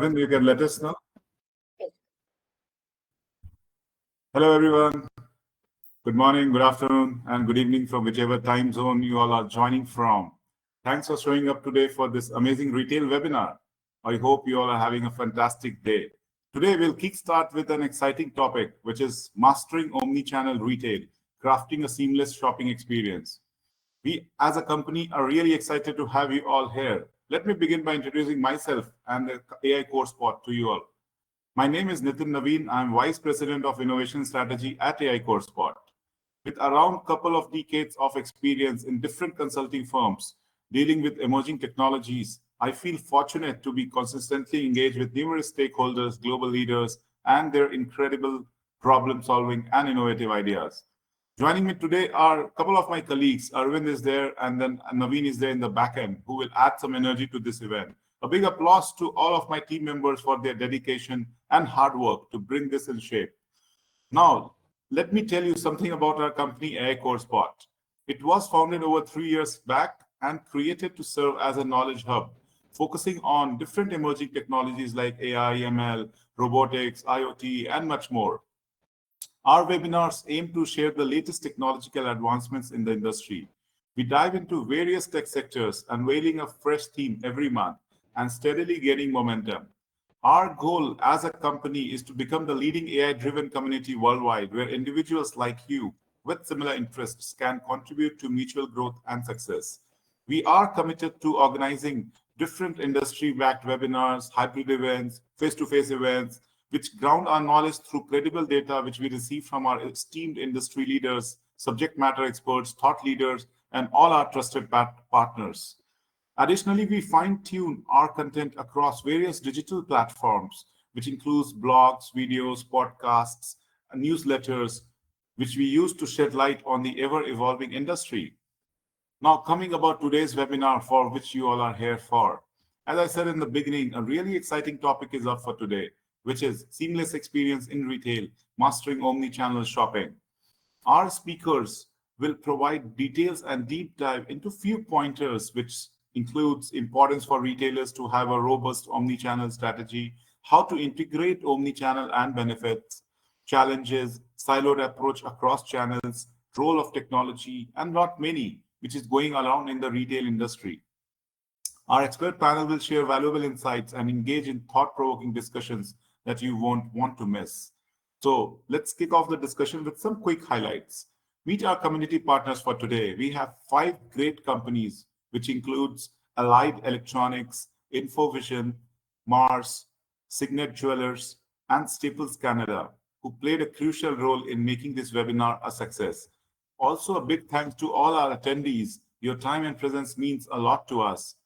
Navin, you can let us know. Hello, everyone. Good morning, good afternoon, and good evening from whichever time zone you all are joining from. Thanks for showing up today for this amazing retail webinar. I hope you all are having a fantastic day. Today, we'll kickstart with an exciting topic, which is mastering omnichannel retail, crafting a seamless shopping experience. We, as a company, are really excited to have you all here. Let me begin by introducing myself and the AI Core Spot to you all. My name is Nitin Naveen. I'm Vice President of Innovation Strategy at AI Core Spot. With around a couple of decades of experience in different consulting firms dealing with emerging technologies, I feel fortunate to be consistently engaged with numerous stakeholders, global leaders, and their incredible problem-solving and innovative ideas. Joining me today are a couple of my colleagues. Arvind is there, and then Naveen is there in the back end, who will add some energy to this event. A big applause to all of my team members for their dedication and hard work to bring this in shape. Now, let me tell you something about our company, AI Core Spot. It was founded over 3 years back and created to serve as a knowledge hub, focusing on different emerging technologies like AI, ML, robotics, IoT, and much more. Our webinars aim to share the latest technological advancements in the industry. We dive into various tech sectors, unveiling a fresh theme every month and steadily gaining momentum. Our goal as a company is to become the leading AI-driven community worldwide, where individuals like you with similar interests can contribute to mutual growth and success. We are committed to organizing different industry-backed webinars, hybrid events, face-to-face events, which ground our knowledge through credible data which we receive from our esteemed industry leaders, subject matter experts, thought leaders, and all our trusted partners. Additionally, we fine-tune our content across various digital platforms, which includes blogs, videos, podcasts, and newsletters, which we use to shed light on the ever-evolving industry. Now, coming about today's webinar for which you all are here for. As I said in the beginning, a really exciting topic is up for today, which is seamless experience in retail, mastering omni-channel shopping. Our speakers will provide details and deep dive into few pointers, which includes importance for retailers to have a robust omni-channel strategy, how to integrate omni-channel and benefits, challenges, siloed approach across channels, role of technology, and not many, which is going around in the retail industry. Our expert panel will share valuable insights and engage in thought-provoking discussions that you won't want to miss. So let's kick off the discussion with some quick highlights. Meet our community partners for today. We have 5 great companies, which includes Allied Electronics, InfoVision, Mars, Signet Jewelers, and Staples Canada, who played a crucial role in making this webinar a success. Also, a big thanks to all our attendees. Your time and presence means a lot to us.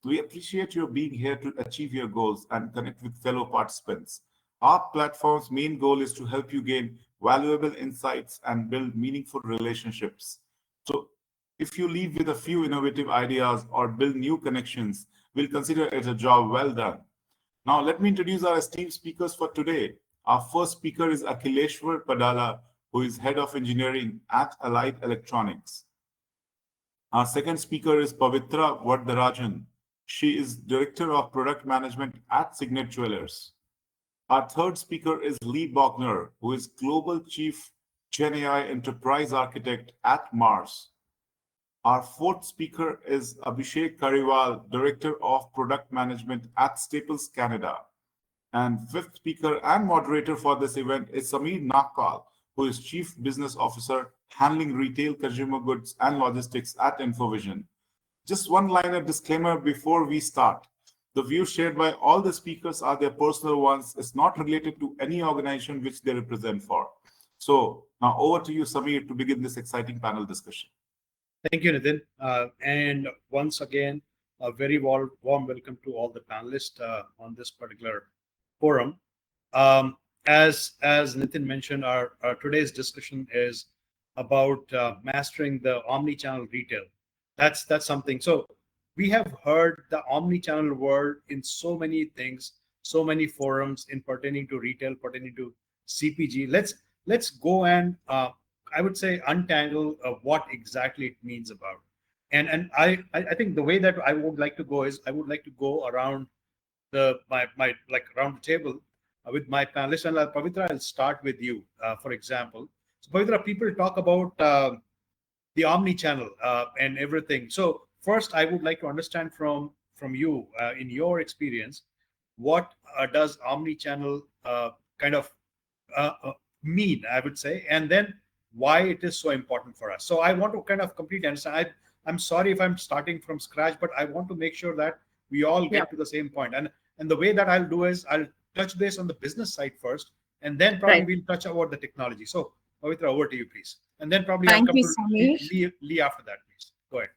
We appreciate your being here to achieve your goals and connect with fellow participants. Our platform's main goal is to help you gain valuable insights and build meaningful relationships. So if you leave with a few innovative ideas or build new connections, we'll consider it a job well done. Now, let me introduce our esteemed speakers for today. Our first speaker is Akhileshwar Padala, who is Head of Engineering at Allied Electronics. Our second speaker is Pavitra Vardarajan. She is Director of Product Management at Signet Jewelers. Our third speaker is Lee Bogner, who is Global Chief Gen AI Enterprise Architect at Mars. Our fourth speaker is Abhishek Kariwal, Director of Product Management at Staples Canada. And fifth speaker and moderator for this event is Sameer Nagpal, who is Chief Business Officer handling retail, consumer goods, and logistics at InfoVision. Just one liner disclaimer before we start. The views shared by all the speakers are their personal ones. It's not related to any organization which they represent for. So now over to you, Sameer, to begin this exciting panel discussion. Thank you, Nitin. And once again, a very warm welcome to all the panelists on this particular forum. As Nitin mentioned, our today's discussion is about mastering the omni-channel retail. That's something. So we have heard the omni-channel word in so many things, so many forums in pertaining to retail, pertaining to CPG. Let's go and I would say untangle what exactly it means about. And I think the way that I would like to go is I would like to go around my like round the table with my panelists. And Pavitra, I'll start with you, for example. So Pavitra, people talk about the omni-channel and everything. So first, I would like to understand from you, in your experience, what does omni-channel kind of mean, I would say, and then why it is so important for us. So I want to kind of completely understand. I'm sorry if I'm starting from scratch, but I want to make sure that we all Yeah, get to the same point. And the way that I'll do is I'll touch base on the business side first, and then probably right. we'll touch about the technology. So Pavitra, over to you, please. And then probably I'll Thank come you, to Samir. Lee after that, please. Go ahead.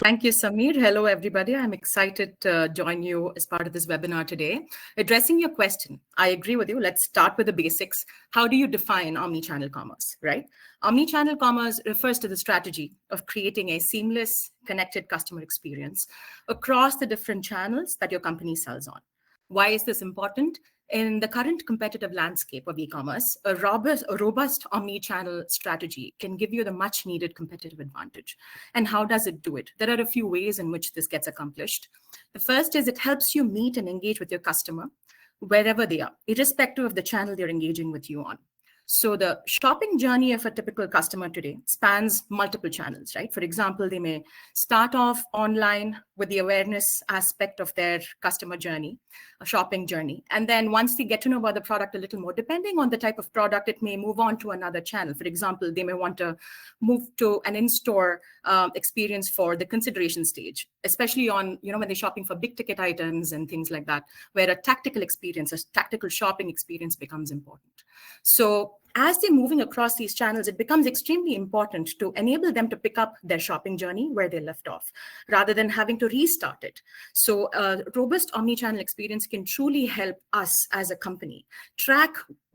Thank you, Samir. Hello, everybody. I'm excited to join you as part of this webinar today. Addressing your question, I agree with you. Let's start with the basics. How do you define omnichannel commerce, right? Omnichannel commerce refers to the strategy of creating a seamless, connected customer experience across the different channels that your company sells on. Why is this important? In the current competitive landscape of e-commerce, a robust omni-channel strategy can give you the much needed competitive advantage. And how does it do it? There are a few ways in which this gets accomplished. The first is it helps you meet and engage with your customer wherever they are, irrespective of the channel they're engaging with you on. So the shopping journey of a typical customer today spans multiple channels, right? For example, they may start off online with the awareness aspect of their customer journey, a shopping journey. And then once they get to know about the product a little more, depending on the type of product, it may move on to another channel. For example, they may want to move to an in-store experience for the consideration stage, especially on, when they're shopping for big ticket items and things like that, where a tactical experience, a tactical shopping experience becomes important. So as they're moving across these channels, it becomes extremely important to enable them to pick up their shopping journey where they left off, rather than having to restart it. So a robust omnichannel experience can truly help us as a company track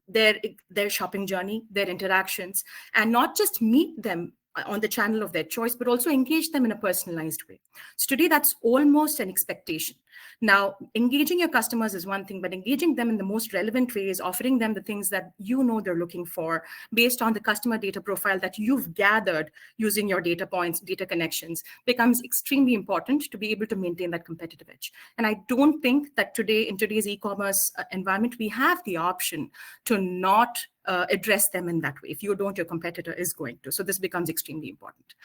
their shopping journey, their interactions, and not just meet them on the channel of their choice, but also engage them in a personalized way. So today, that's almost an expectation. Now, engaging your customers is one thing, but engaging them in the most relevant way is offering them the things that they're looking for based on the customer data profile that you've gathered using your data points, data connections, becomes extremely important to be able to maintain that competitive edge. And I don't think that today, in today's e-commerce environment, we have the option to not address them in that way. If you don't, your competitor is going to. So this becomes extremely important.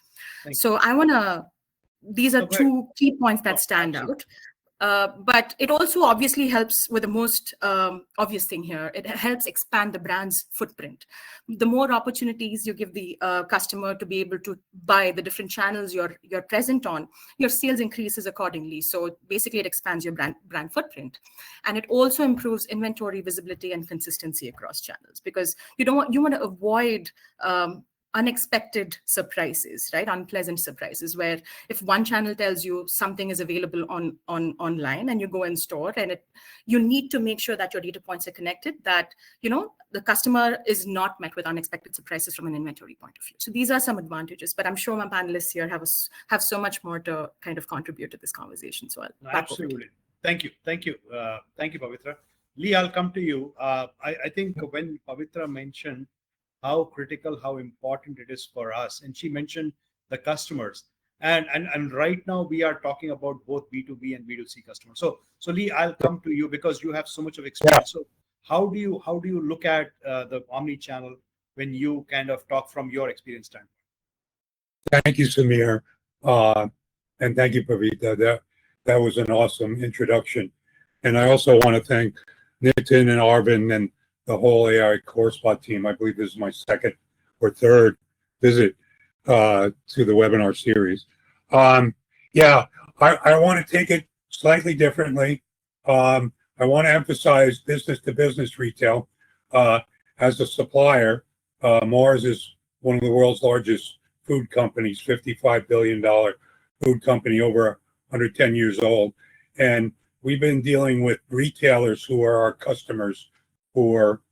So I want to, these are two key points that stand out. But it also obviously helps with the most obvious thing here. It helps expand the brand's footprint. The more opportunities you give the customer to be able to buy the different channels you're present on, your sales increases accordingly. So basically, it expands your brand footprint, and it also improves inventory visibility and consistency across channels, because you want to avoid unexpected surprises, right? Unpleasant surprises, where if one channel tells you something is available online and you go in store, and you need to make sure that your data points are connected, that the customer is not met with unexpected surprises from an inventory point of view. So these are some advantages, but I'm sure my panelists here have so much more to kind of contribute to this conversation. So absolutely. Thank you, Pavitra. Lee, I'll come to you. I think when Pavitra mentioned how critical, how important it is for us, and she mentioned the customers, and right now we are talking about both B2B and B2C customers. So Lee, I'll come to you because you have so much of experience. So how do you look at the omni-channel when you kind of talk from your experience standpoint? Thank you, Samir, and thank you, Pavitra. That was an awesome introduction, and I also want to thank Nitin and Arvind and the whole AI CoreSpot team. I believe this is my second or third visit to the webinar series. I want to take it slightly differently. I want to emphasize business-to-business retail. As a supplier, Mars is one of the world's largest food companies, $55 billion food company, over 110 years old. And we've been dealing with retailers who are our customers for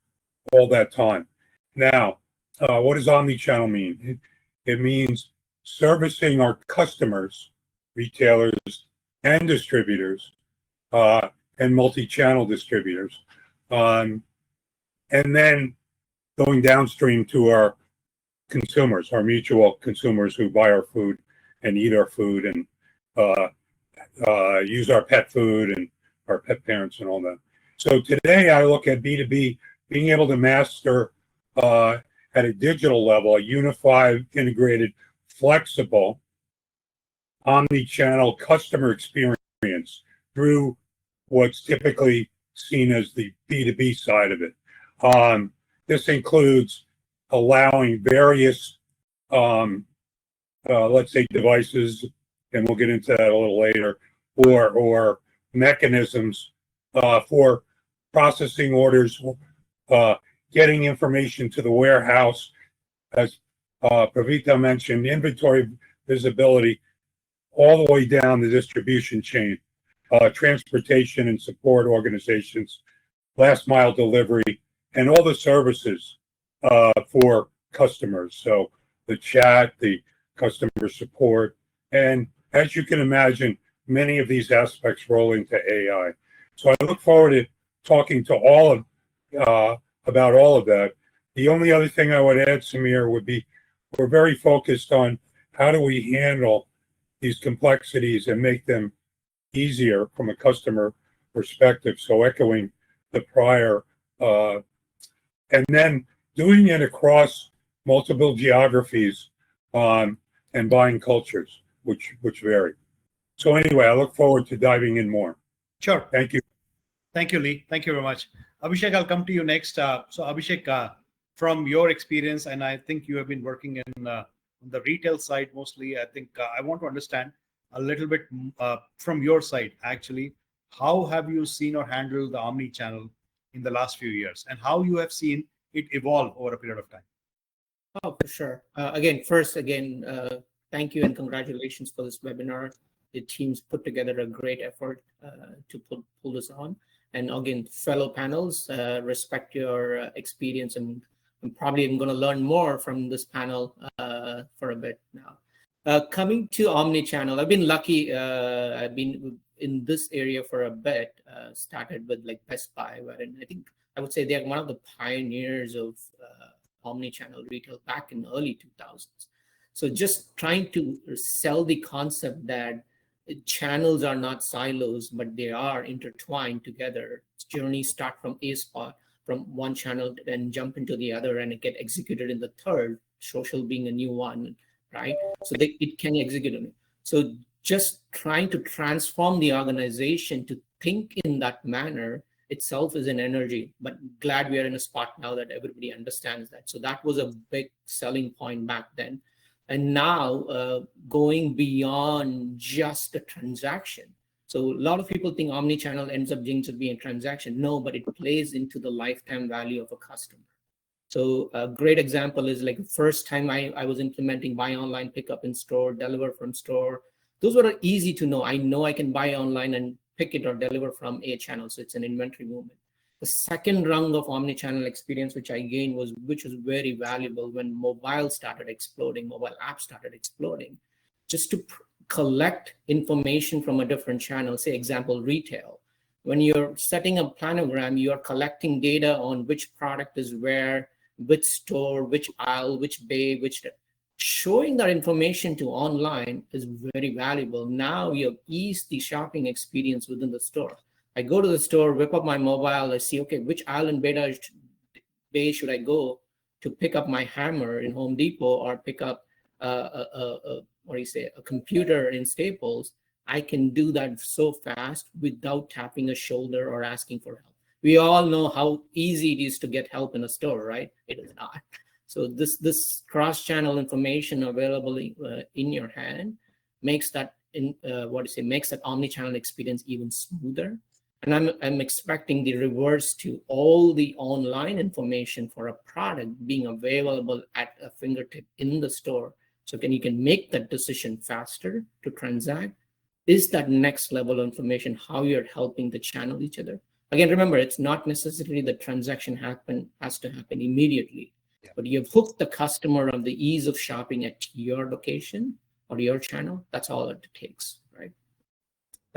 all that time. Now, what does omnichannel mean? It means servicing our customers, retailers and distributors, and multi-channel distributors, and then going downstream to our consumers, our mutual consumers who buy our food and eat our food and use our pet food and our pet parents and all that. So today I look at B2B being able to master at a digital level a unified, integrated, flexible, omni-channel customer experience through what's typically seen as the B2B side of it. This includes allowing various, let's say, devices, and we'll get into that a little later, or mechanisms for processing orders, getting information to the warehouse, as Pravita mentioned, inventory visibility, all the way down the distribution chain, transportation and support organizations, last mile delivery, and all the services for customers. So the chat, the customer support, and as you can imagine, many of these aspects roll into AI. So I look forward to talking to all of about all of that. The only other thing I would add, Samir, would be we're very focused on how do we handle these complexities and make them easier from a customer perspective. So echoing the prior, and then doing it across multiple geographies and buying cultures, which vary. So anyway, I look forward to diving in more. Sure. Thank you. Thank you, Lee. Thank you very much. Abhishek, I'll come to you next. So Abhishek, from your experience, and I think you have been working in on the retail side mostly, I think I want to understand a little bit from your side, actually, how have you seen or handled the omni-channel in the last few years, and how you have seen it evolve over a period of time? Oh, for sure. Thank you and congratulations for this webinar. The team's put together a great effort to pull this on. And again, fellow panels, respect your experience, and I'm probably even going to learn more from this panel for a bit now. Coming to Omnichannel, I've been lucky. I've been in this area for a bit. Started with like Best Buy, wherein I think I would say they're one of the pioneers of Omnichannel retail back in the early 2000s. So just trying to sell the concept that channels are not silos, but they are intertwined together. Journeys start from a spot, from one channel, and jump into the other, and it get executed in the third, social being a new one, right? So it can execute on it. So just trying to transform the organization to think in that manner itself is an energy, but glad we are in a spot now that everybody understands that. So that was a big selling point back then. And now going beyond just a transaction. So a lot of people think omnichannel ends up being a transaction. No, but it plays into the lifetime value of a customer. So a great example is like the first time I was implementing buy online, pick up in store, deliver from store. Those were easy to know. I know I can buy online and pick it or deliver from a channel. So it's an inventory movement. The second rung of omnichannel experience, which I gained, which was very valuable when mobile started exploding, mobile apps started exploding, just to collect information from a different channel. Say, example, retail. When you're setting a planogram, you're collecting data on which product is where, which store, which aisle, which bay, showing that information to online is very valuable. Now you have eased the shopping experience within the store. I go to the store, whip up my mobile, I see, okay, which aisle and bay should I go to pick up my hammer in Home Depot or pick up a computer in Staples. I can do that so fast without tapping a shoulder or asking for help. We all know how easy it is to get help in a store, right? It is not. So this cross-channel information available in your hand makes that makes that omni-channel experience even smoother. And I'm expecting the reverse to all the online information for a product being available at a fingertip in the store. So you can make that decision faster to transact. Is that next level of information how you're helping the channel each other? Again, remember, it's not necessarily the transaction has to happen immediately, but you've hooked the customer on the ease of shopping at your location or your channel. That's all it takes, right?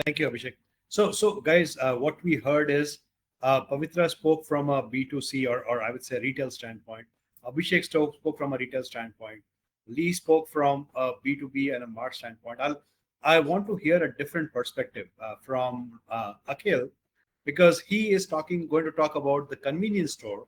Thank you, Abhishek. So guys, what we heard is Pavitra spoke from a B2C or I would say retail standpoint. Abhishek spoke from a retail standpoint. Lee spoke from a B2B and a Mart standpoint. I want to hear a different perspective from Akhil. because he is going to talk about the convenience store,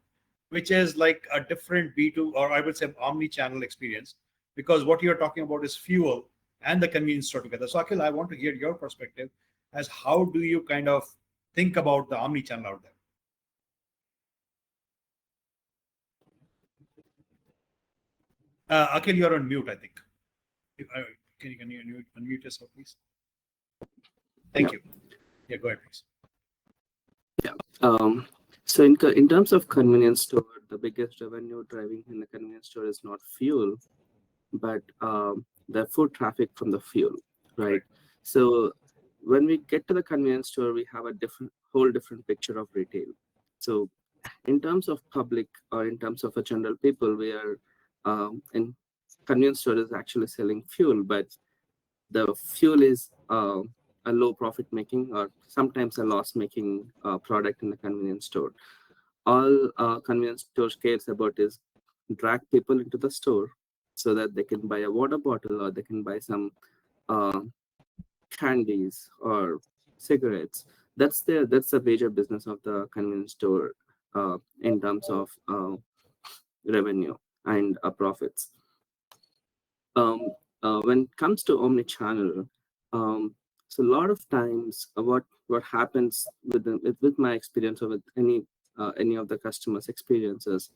which is like a different B2, or I would say omni-channel experience, because what you're talking about is fuel and the convenience store together. So Akhil, I want to hear your perspective as how do you kind of think about the omni-channel out there? Akhil, you're on mute, I think. Can you unmute yourself, please? Thank you. Yeah, go ahead, please. So in terms of convenience store, the biggest revenue driving in the convenience store is not fuel, but the foot traffic from the fuel, right? So when we get to the convenience store, we have a whole different picture of retail. So in terms of public or in terms of a general people, we are in convenience store is actually selling fuel, but the fuel is a low profit making or sometimes a loss making product in the convenience store. All convenience stores cares about is drag people into the store so that they can buy a water bottle or they can buy some candies or cigarettes. That's the major business of the convenience store in terms of revenue and profits. When it comes to omnichannel, so a lot of times what happens with my experience or with any of the customers' experiences,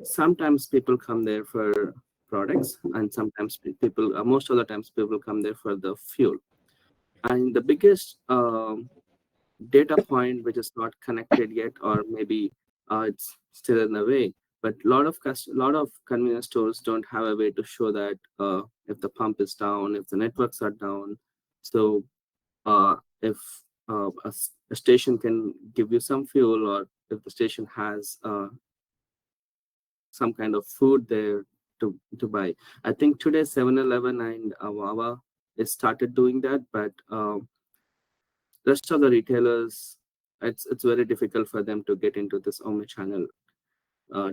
sometimes people come there for products, and sometimes people, most of the times people come there for the fuel. And the biggest data point which is not connected yet, or maybe it's still in the way, but a lot of convenience stores don't have a way to show that if the pump is down, if the networks are down. So if a station can give you some fuel, or if the station has some kind of food there to buy. I think today 7-Eleven and Wawa has started doing that, but rest of the retailers, it's very difficult for them to get into this omnichannel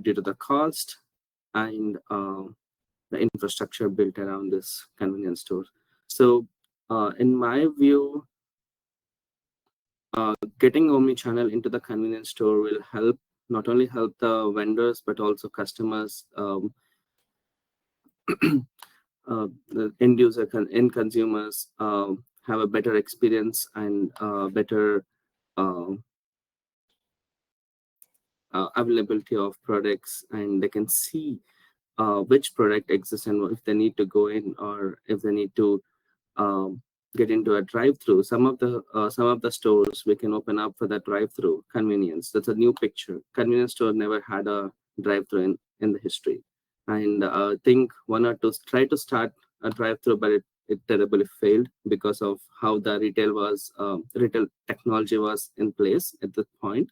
due to the cost and the infrastructure built around this convenience store. So in my view, getting omnichannel into the convenience store will not only help the vendors but also customers, the end user end consumers have a better experience and better availability of products, and they can see which product exists and if they need to go in or if they need to get into a drive-through. Some of the stores we can open up for that drive-through convenience. That's a new picture. Convenience store never had a drive-through in the history, and I think one or two tried to start a drive-through, but it terribly failed because of how the retail technology was in place at that point.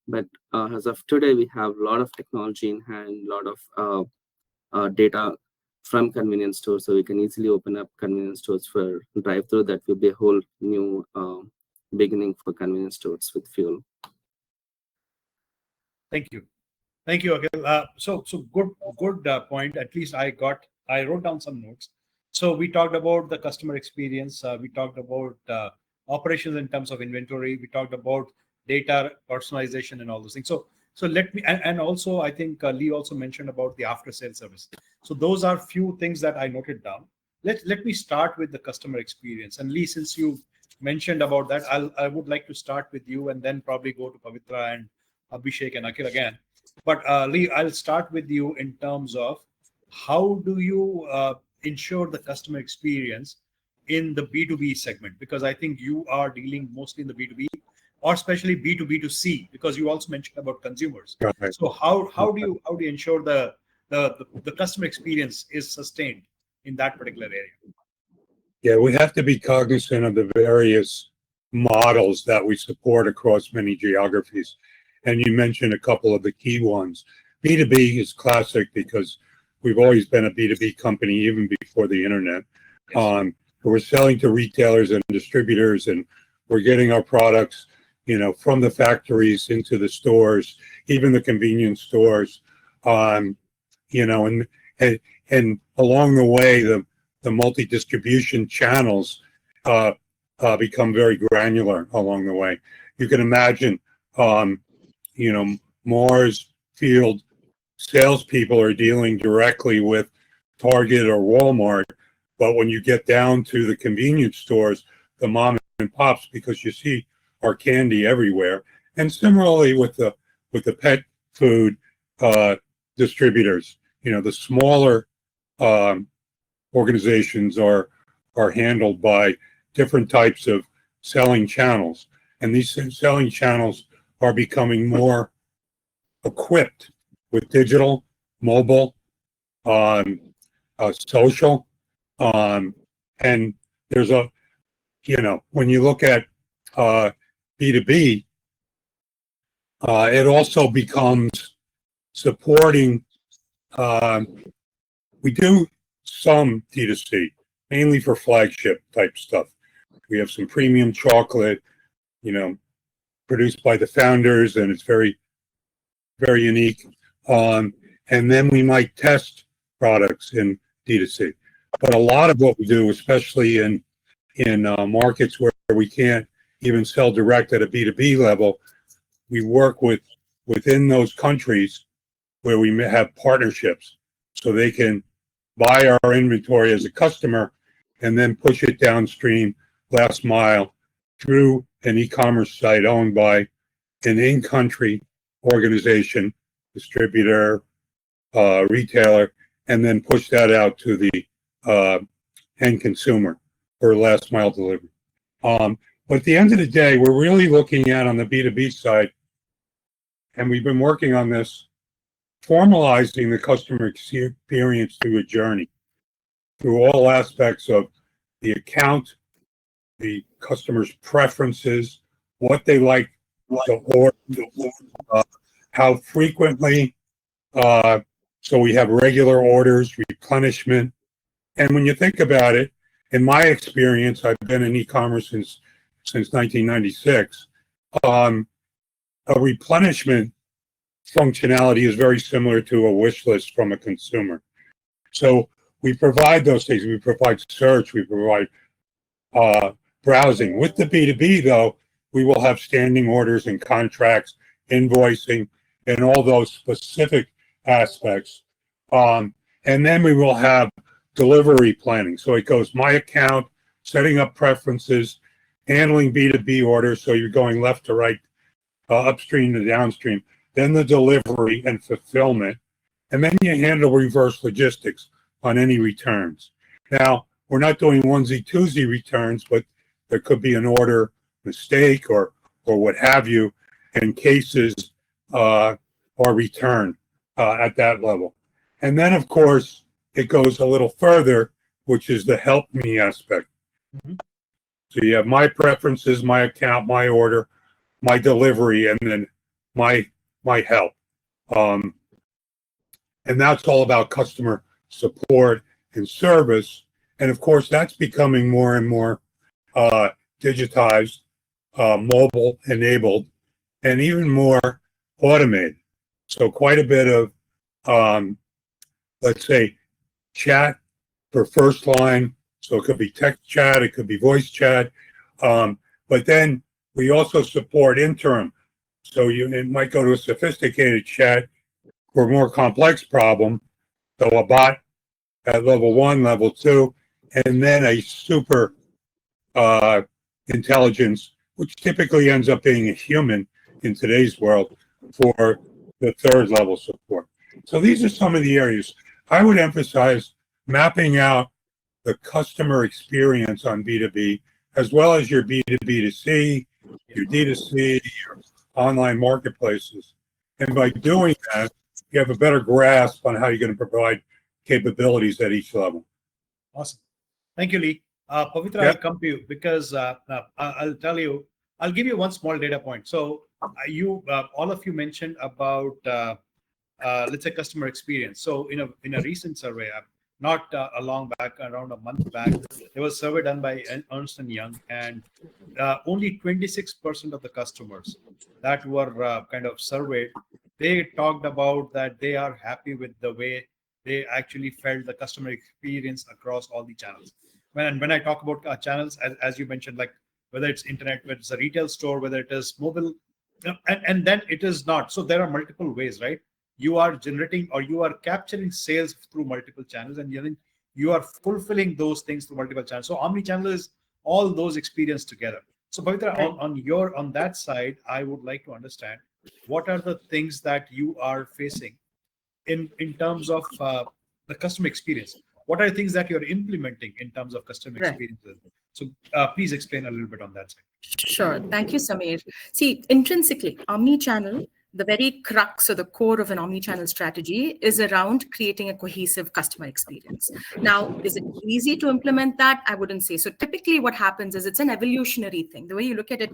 But as of today, we have a lot of technology in hand, a lot of data from convenience stores, so we can easily open up convenience stores for drive-through. That will be a whole new beginning for convenience stores with fuel. Thank you, Akhil. So good point. At least I wrote down some notes. So we talked about the customer experience. We talked about operations in terms of inventory. We talked about data personalization and all those things. So let me, and also I think Lee also mentioned about the after sale service. So those are few things that I noted down. Let me start with the customer experience. And Lee, since you mentioned about that, I would like to start with you and then probably go to Pavitra and Abhishek and Akhil again. But Lee, I'll start with you in terms of how do you ensure the customer experience in the B2B segment? Because I think you are dealing mostly in the B2B, or especially B2B2C, because you also mentioned about consumers. Right. So how do you ensure the customer experience is sustained in that particular area? Yeah, we have to be cognizant of the various models that we support across many geographies. And you mentioned a couple of the key ones. B2B is classic because we've always been a B2B company even before the internet. We're selling to retailers and distributors, and we're getting our products, from the factories into the stores, even the convenience stores, and along the way, the multi-distribution channels become very granular along the way. you can imagine, Mars field salespeople are dealing directly with Target or Walmart, but when you get down to the convenience stores, the mom and pops, because you see our candy everywhere, and similarly with the pet food distributors, the smaller organizations are handled by different types of selling channels, and these selling channels are becoming more equipped with digital, mobile, social, and there's when you look at B2B, it also becomes supporting. We do some D2C, mainly for flagship type stuff. We have some premium chocolate, produced by the founders, and it's very, very unique. And then we might test products in D2C. But a lot of what we do, especially in markets where we can't even sell direct at a B2B level, we work within those countries where we have partnerships, so they can buy our inventory as a customer and then push it downstream last mile through an e-commerce site owned by an in-country organization, distributor, retailer, and then push that out to the end consumer for last mile delivery. But at the end of the day, we're really looking at, on the B2B side, and we've been working on this, formalizing the customer experience through a journey, through all aspects of the account, the customer's preferences, what they like to order, how frequently, so we have regular orders, replenishment. And when you think about it, in my experience, I've been in e-commerce since 1996, a replenishment functionality is very similar to a wish list from a consumer. So we provide those things. We provide search. We provide browsing. With the B2B, though, we will have standing orders and contracts, invoicing, and all those specific aspects. And then we will have delivery planning. So it goes my account, setting up preferences, handling B2B orders. So you're going left to right, upstream to downstream. Then the delivery and fulfillment. And then you handle reverse logistics on any returns. Now, we're not doing onesie-twosie returns, but there could be an order mistake or what have you, and cases are returned at that level. And then, of course, it goes a little further, which is the help me aspect. Mm-hmm. So you have my preferences, my account, my order, my delivery, and then my help. And that's all about customer support and service. And of course, that's becoming more and more digitized, mobile enabled, and even more automated. So quite a bit of, let's say, chat for first line. So it could be text chat, it could be voice chat. But then we also support interim. So it might go to a sophisticated chat for a more complex problem. So a bot at level 1, level 2, and then a super intelligence, which typically ends up being a human in today's world, for the 3rd level support. So these are some of the areas. I would emphasize mapping out the customer experience on B2B, as well as your B2B2C, your D2C, your online marketplaces. And by doing that, you have a better grasp on how you're going to provide capabilities at each level. Awesome. Thank you, Lee. Pavitra, Yeah. I'll come to you because I'll give you one small data point. So all of you mentioned about, let's say, customer experience. So in a recent survey, not a long back, around a month back, there was a survey done by Ernst & Young, and only 26% of the customers that were kind of surveyed, they talked about that they are happy with the way they actually felt the customer experience across all the channels. When I talk about channels, as you mentioned, like whether it's internet, whether it's a retail store, whether it is mobile, and then it is not. So there are multiple ways, right? You are generating or you are capturing sales through multiple channels, and then you are fulfilling those things through multiple channels. So omni-channel is all those experience together. So Pavitra, on that side, I would like to understand what are the things that you are facing in terms of the customer experience. What are the things that you're implementing in terms of customer experiences? So please explain a little bit on that side. Sure. Thank you, Samir. See, intrinsically, omni-channel, the very crux or the core of an omni-channel strategy is around creating a cohesive customer experience. Now, is it easy to implement that? I wouldn't say. So typically what happens is it's an evolutionary thing. The way you look at it,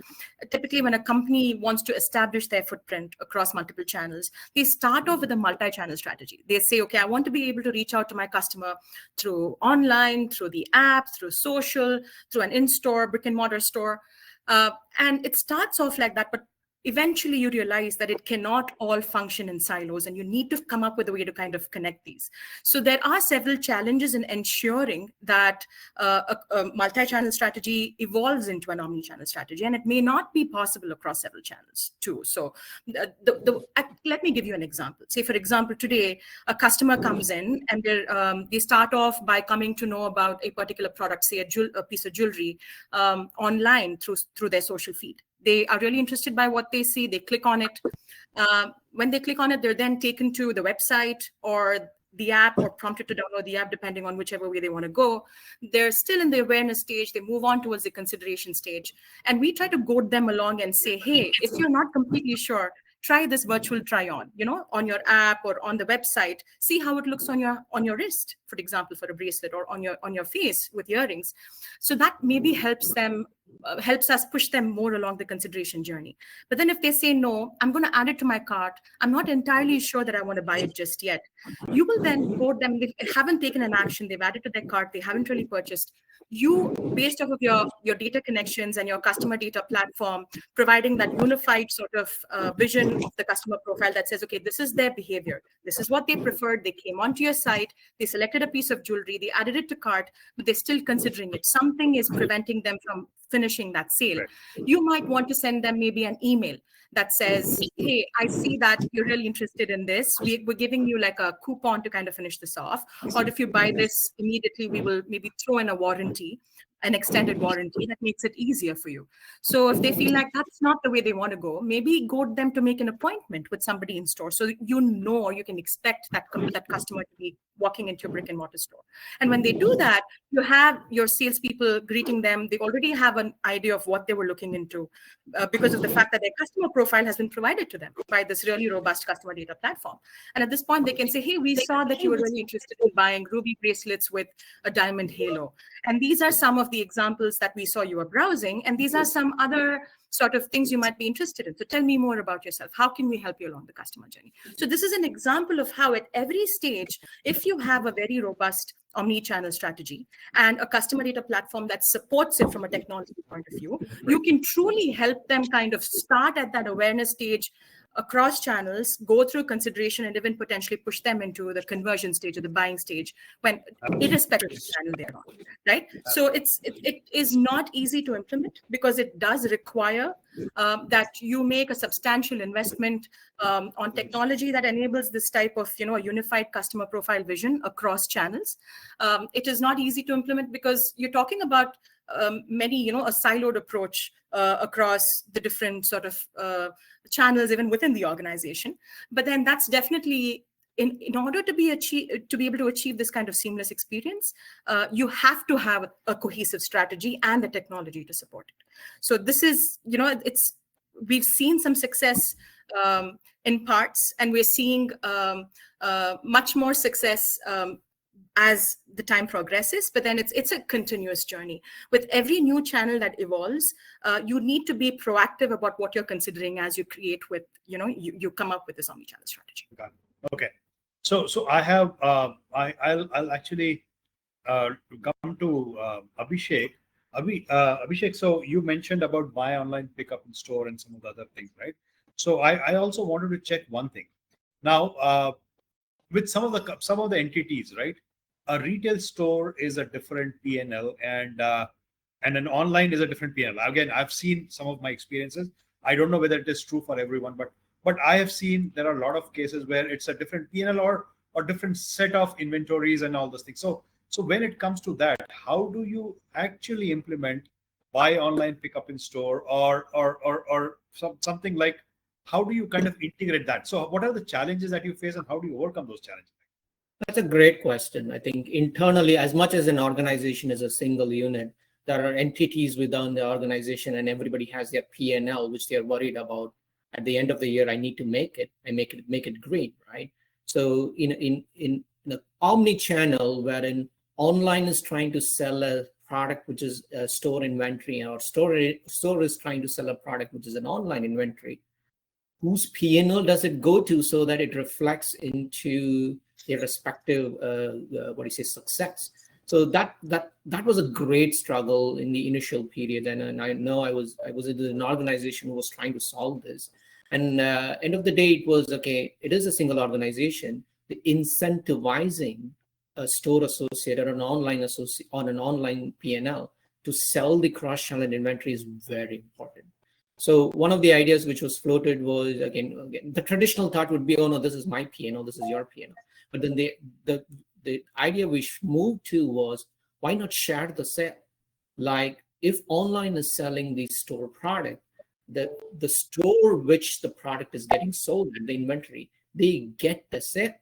typically when a company wants to establish their footprint across multiple channels, they start off with a multi-channel strategy. They say, okay, I want to be able to reach out to my customer through online, through the app, through social, through an in-store, brick and mortar store. And it starts off like that, but eventually you realize that it cannot all function in silos, and you need to come up with a way to kind of connect these. So there are several challenges in ensuring that a multi-channel strategy evolves into an omni-channel strategy, and it may not be possible across several channels too. So let me give you an example. Say, for example, today a customer comes in and they start off by coming to know about a particular product, say a piece of jewelry, online through their social feed. They are really interested by what they see. They click on it. When they click on it, they're then taken to the website or the app, or prompted to download the app, depending on whichever way they want to go. They're still in the awareness stage. They move on towards the consideration stage. And we try to goad them along and say, hey, if you're not completely sure, try this virtual try on, on your app or on the website. See how it looks on your wrist, for example, for a bracelet, or on your face with earrings. So that maybe helps us push them more along the consideration journey. But then if they say, no, I'm going to add it to my cart, I'm not entirely sure that I want to buy it just yet, you will then quote them. They haven't taken an action. They've added to their cart. They haven't really purchased. You, based off of your data connections and your customer data platform, providing that unified sort of vision of the customer profile that says, okay, this is their behavior. This is what they preferred. They came onto your site. They selected a piece of jewelry. They added it to cart, but they're still considering it. Something is preventing them from finishing that sale. You might want to send them maybe an email that says, hey, I see that you're really interested in this. We're giving you like a coupon to kind of finish this off. Or if you buy this immediately, we will maybe throw in a warranty, an extended warranty that makes it easier for you. So if they feel like that's not the way they want to go, maybe goad them to make an appointment with somebody in store. So you can expect that customer to be walking into your brick and mortar store. And when they do that, you have your salespeople greeting them. They already have an idea of what they were looking into because of the fact that their customer profile has been provided to them by this really robust customer data platform. And at this point, they can say, hey, we saw that you were really interested in buying ruby bracelets with a diamond halo. And these are some of the examples that we saw you were browsing. And these are some other sort of things you might be interested in. So tell me more about yourself. How can we help you along the customer journey? So this is an example of how at every stage, if you have a very robust omni-channel strategy and a customer data platform that supports it from a technology point of view, you can truly help them kind of start at that awareness stage across channels, go through consideration, and even potentially push them into the conversion stage or the buying stage, when irrespective of the channel they're on, right? So it is not easy to implement because it does require that you make a substantial investment on technology that enables this type of a unified customer profile vision across channels. It is not easy to implement because you're talking about many, a siloed approach across the different sort of channels, even within the organization. But then that's definitely in order to be able to achieve this kind of seamless experience, you have to have a cohesive strategy and the technology to support it. So this is, we've seen some success in parts, and we're seeing much more success as the time progresses, but then it's a continuous journey. With every new channel that evolves, you need to be proactive about what you're considering as you create with, you come up with this omnichannel strategy. Okay. So I have, I'll actually come to Abhishek. Abhishek, so you mentioned about buy online, pick up in store and some of the other things, right? So I also wanted to check one thing. Now, with some of the entities, right? A retail store is a different P&L, and and an online is a different P&L. Again, I've seen some of my experiences. I don't know whether it is true for everyone, but I have seen there are a lot of cases where it's a different P&L or different set of inventories and all those things. So when it comes to that, how do you actually implement buy online, pick up in store, or something like, how do you kind of integrate that? So what are the challenges that you face and how do you overcome those challenges? That's a great question. I think internally, as much as an organization is a single unit, there are entities within the organization and everybody has their P&L, which they're worried about. At the end of the year, I need to make it green, right? So in the omni-channel, wherein online is trying to sell a product which is a store inventory, or store is trying to sell a product which is an online inventory, whose P&L does it go to so that it reflects into their respective success? So that was a great struggle in the initial period, and I know I was in an organization who was trying to solve this. And end of the day, it was okay. It is a single organization. The incentivizing a store associate or an online associate on an online P&L to sell the cross-channel inventory is very important. So one of the ideas which was floated was again the traditional thought would be, oh no, this is my P&L, this is your P&L. But then the idea we moved to was, why not share the sale? Like if online is selling the store product, the store which the product is getting sold at, the inventory, they get the sale,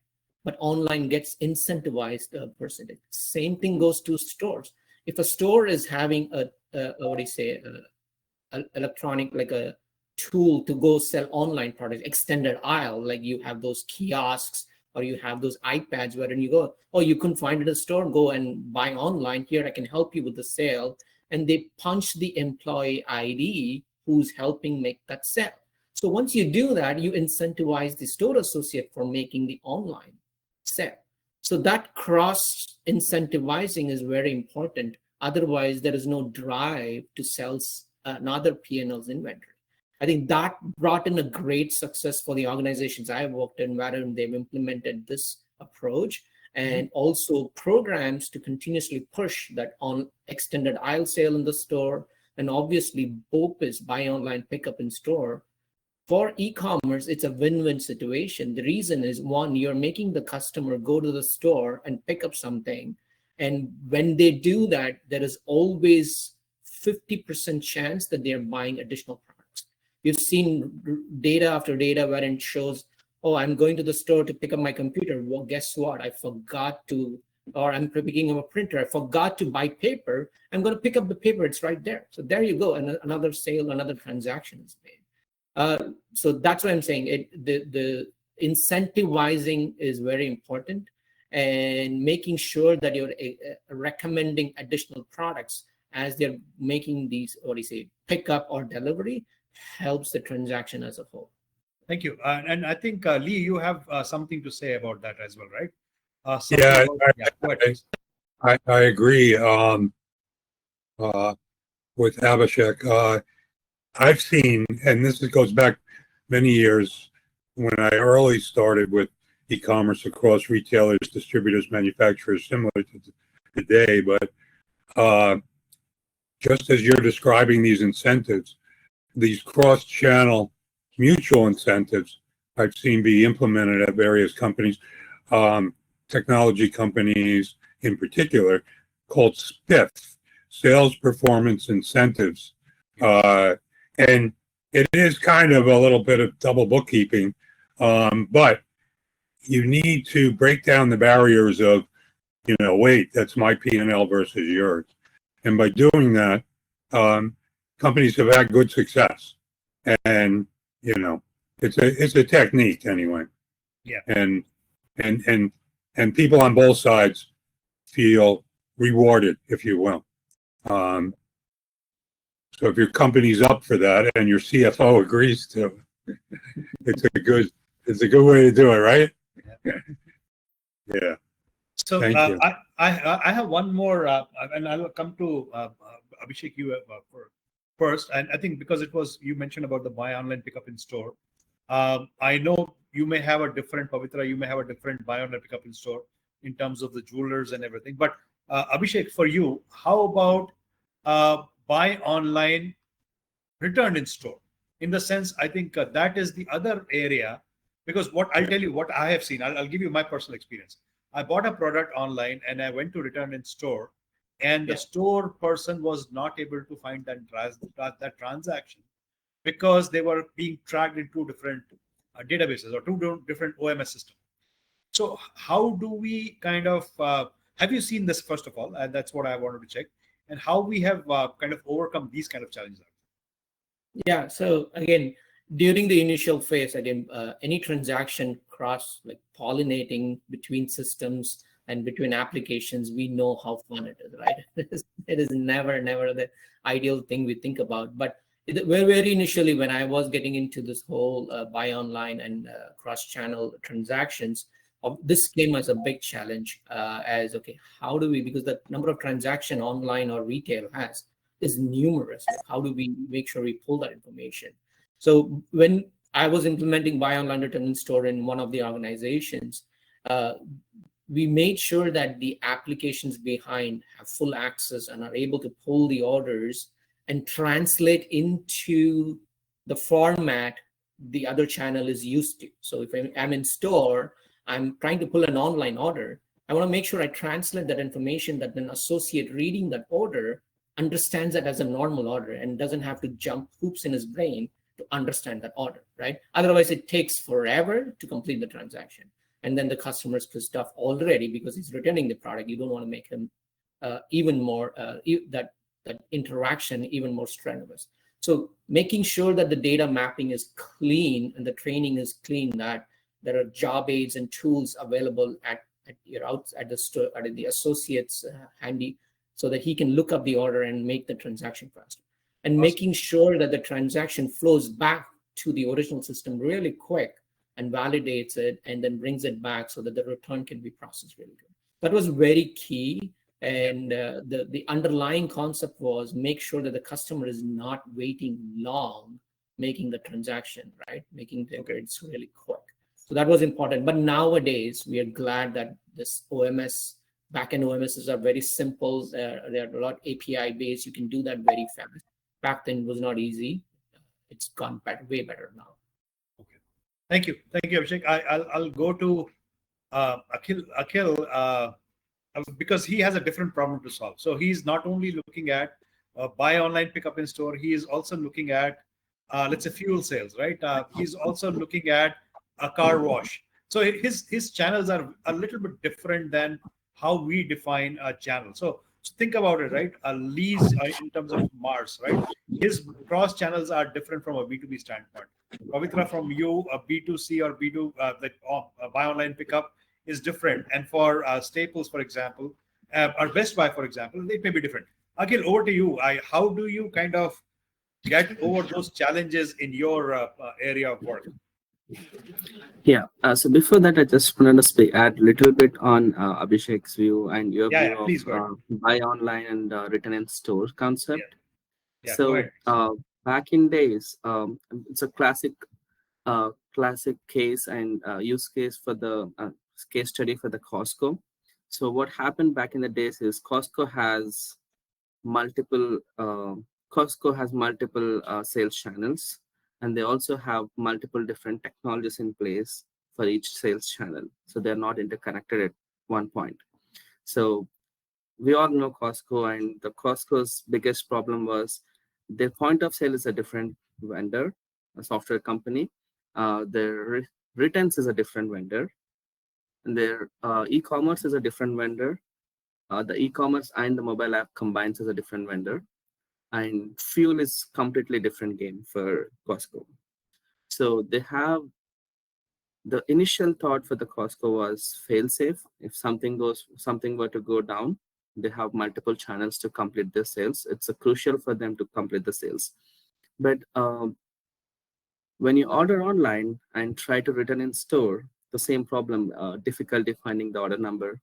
but online gets incentivized a percentage. Same thing goes to stores. If a store is having electronic, like a tool to go sell online products, extended aisle, like you have those kiosks or you have those iPads wherein you go, oh, you couldn't find it in a store, go and buy online. Here, I can help you with the sale. And they punch the employee ID who's helping make that sale. So once you do that, you incentivize the store associate for making the online sale. So that cross incentivizing is very important. Otherwise, there is no drive to sell another P&L's inventory. I think that brought in a great success for the organizations I've worked in, wherein they've implemented this approach, and also programs to continuously push that on extended aisle sale in the store, and obviously BOPIS, buy online, pick up in store. For e-commerce, it's a win-win situation. The reason is, one, you're making the customer go to the store and pick up something. And when they do that, there is always 50% chance that they're buying additional products. You've seen data after data wherein it shows, oh, I'm going to the store to pick up my computer. Well, guess what? I forgot to, or I'm picking up a printer. I forgot to buy paper. I'm going to pick up the paper. It's right there. So there you go. And another sale, another transaction is made. So that's what I'm saying. The incentivizing is very important, and making sure that you're recommending additional products as they're making these, pick up or delivery, helps the transaction as a whole. Thank you. And I think, Lee, you have something to say about that as well, right? Yeah, Go ahead. I agree with Abhishek. I've seen, and this goes back many years, when I early started with e-commerce across retailers, distributors, manufacturers, similar to today, but just as you're describing these incentives, these cross-channel mutual incentives I've seen be implemented at various companies, technology companies in particular, called SPIF, Sales Performance Incentives. And it is kind of a little bit of double bookkeeping, but you need to break down the barriers of, wait, that's my P&L versus yours. And by doing that, companies have had good success. And, it's a technique anyway. Yeah. And people on both sides feel rewarded, if you will. So if your company's up for that and your CFO agrees to, it's a good way to do it, right? Yeah. So Thank you. I have one more, and I'll come to Abhishek, you first. And I think because you mentioned about the buy online, pick up in store. I know you may have a different, Pavitra, you may have a different buy online, pick up in store in terms of the jewelers and everything. But Abhishek, for you, how about buy online, return in store. In the sense, I think that is the other area, because what I'll tell you, what I have seen, I'll give you my personal experience. I bought a product online and I went to return in store, and the store person was not able to find that transaction because they were being tracked in two different databases or two different OMS systems. So how do we kind of have you seen this first of all? And that's what I wanted to check, and how we have kind of overcome these kind of challenges. Yeah. So again, during the initial phase, again, any transaction cross like pollinating between systems and between applications, we know how fun it is, right? It is never the ideal thing we think about. But very initially, when I was getting into this whole buy online and cross-channel transactions, this came as a big challenge. As okay, how do we? Because the number of transaction online or retail has is numerous. How do we make sure we pull that information? So when I was implementing buy online return in store in one of the organizations, we made sure that the applications behind have full access and are able to pull the orders and translate into the format the other channel is used to. So if I'm in store, I'm trying to pull an online order, I want to make sure I translate that information, that then associate reading that order understands that as a normal order and doesn't have to jump hoops in his brain to understand that order, right? Otherwise, it takes forever to complete the transaction. And then the customer's pissed off already because he's returning the product. You don't want to make him even more, that interaction even more strenuous. So making sure that the data mapping is clean and the training is clean, that there are job aids and tools available at the store, at the associates handy, so that he can look up the order and make the transaction faster. And awesome. Making sure that the transaction flows back to the original system really quick and validates it and then brings it back so that the return can be processed really good. That was very key. And the underlying concept was make sure that the customer is not waiting long making the transaction, right? Making the it's really quick. So that was important. But nowadays, we are glad that this OMS, backend OMSs are very simple. They're a lot API based. You can do that very fast. Back then, it was not easy. It's gone way better now. Okay. Thank you, Abhishek. I'll go to Akhil, because he has a different problem to solve. So he's not only looking at buy online, pick up in store. He is also looking at let's say fuel sales, right? He's also looking at a car wash. So his channels are a little bit different than how we define a channel. So think about it, right? A lease in terms of Mars, right? His cross channels are different from a B2B standpoint. Pavitra, from you, a B2C or B2 buy online pickup is different. And for Staples, for example, or Best Buy, for example, it may be different. Akhil, over to you. How do you kind of get over those challenges in your area of work? Yeah. So before that, I just wanted to add a little bit on Abhishek's view and your view of buy online and return in store concept. Yeah, so back in days, it's a classic case and use case for the case study for the Costco. So what happened back in the days is Costco has multiple sales channels, and they also have multiple different technologies in place for each sales channel. So they're not interconnected at one point. So we all know Costco, and the Costco's biggest problem was their point of sale is a different vendor, a software company. Their returns is a different vendor, and their e-commerce is a different vendor. The e-commerce and the mobile app combines as a different vendor, and fuel is completely different game for Costco. So they have the initial thought for the Costco was fail safe. If something were to go down, they have multiple channels to complete their sales. It's crucial for them to complete the sales. But when you order online and try to return in store, the same problem, difficulty finding the order number.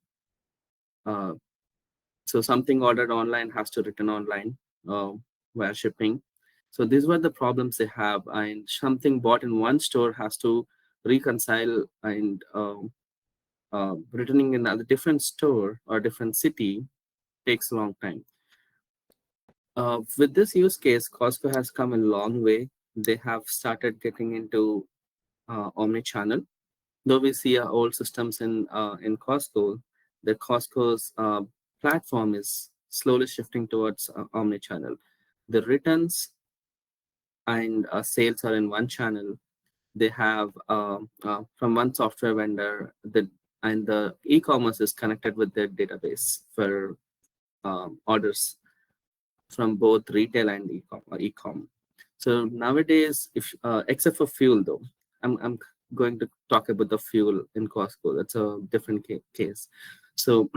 So something ordered online has to return online via shipping. So these were the problems they have, and something bought in one store has to reconcile and returning in a different store or different city takes a long time. With this use case, Costco has come a long way. They have started getting into omni-channel. Though we see old systems in Costco, the Costco's platform is slowly shifting towards omni-channel. The returns and sales are in one channel. They have from one software vendor, and the e-commerce is connected with their database for orders from both retail and e-com. So nowadays, if except for fuel though, I'm going to talk about the fuel in Costco. That's a different case. So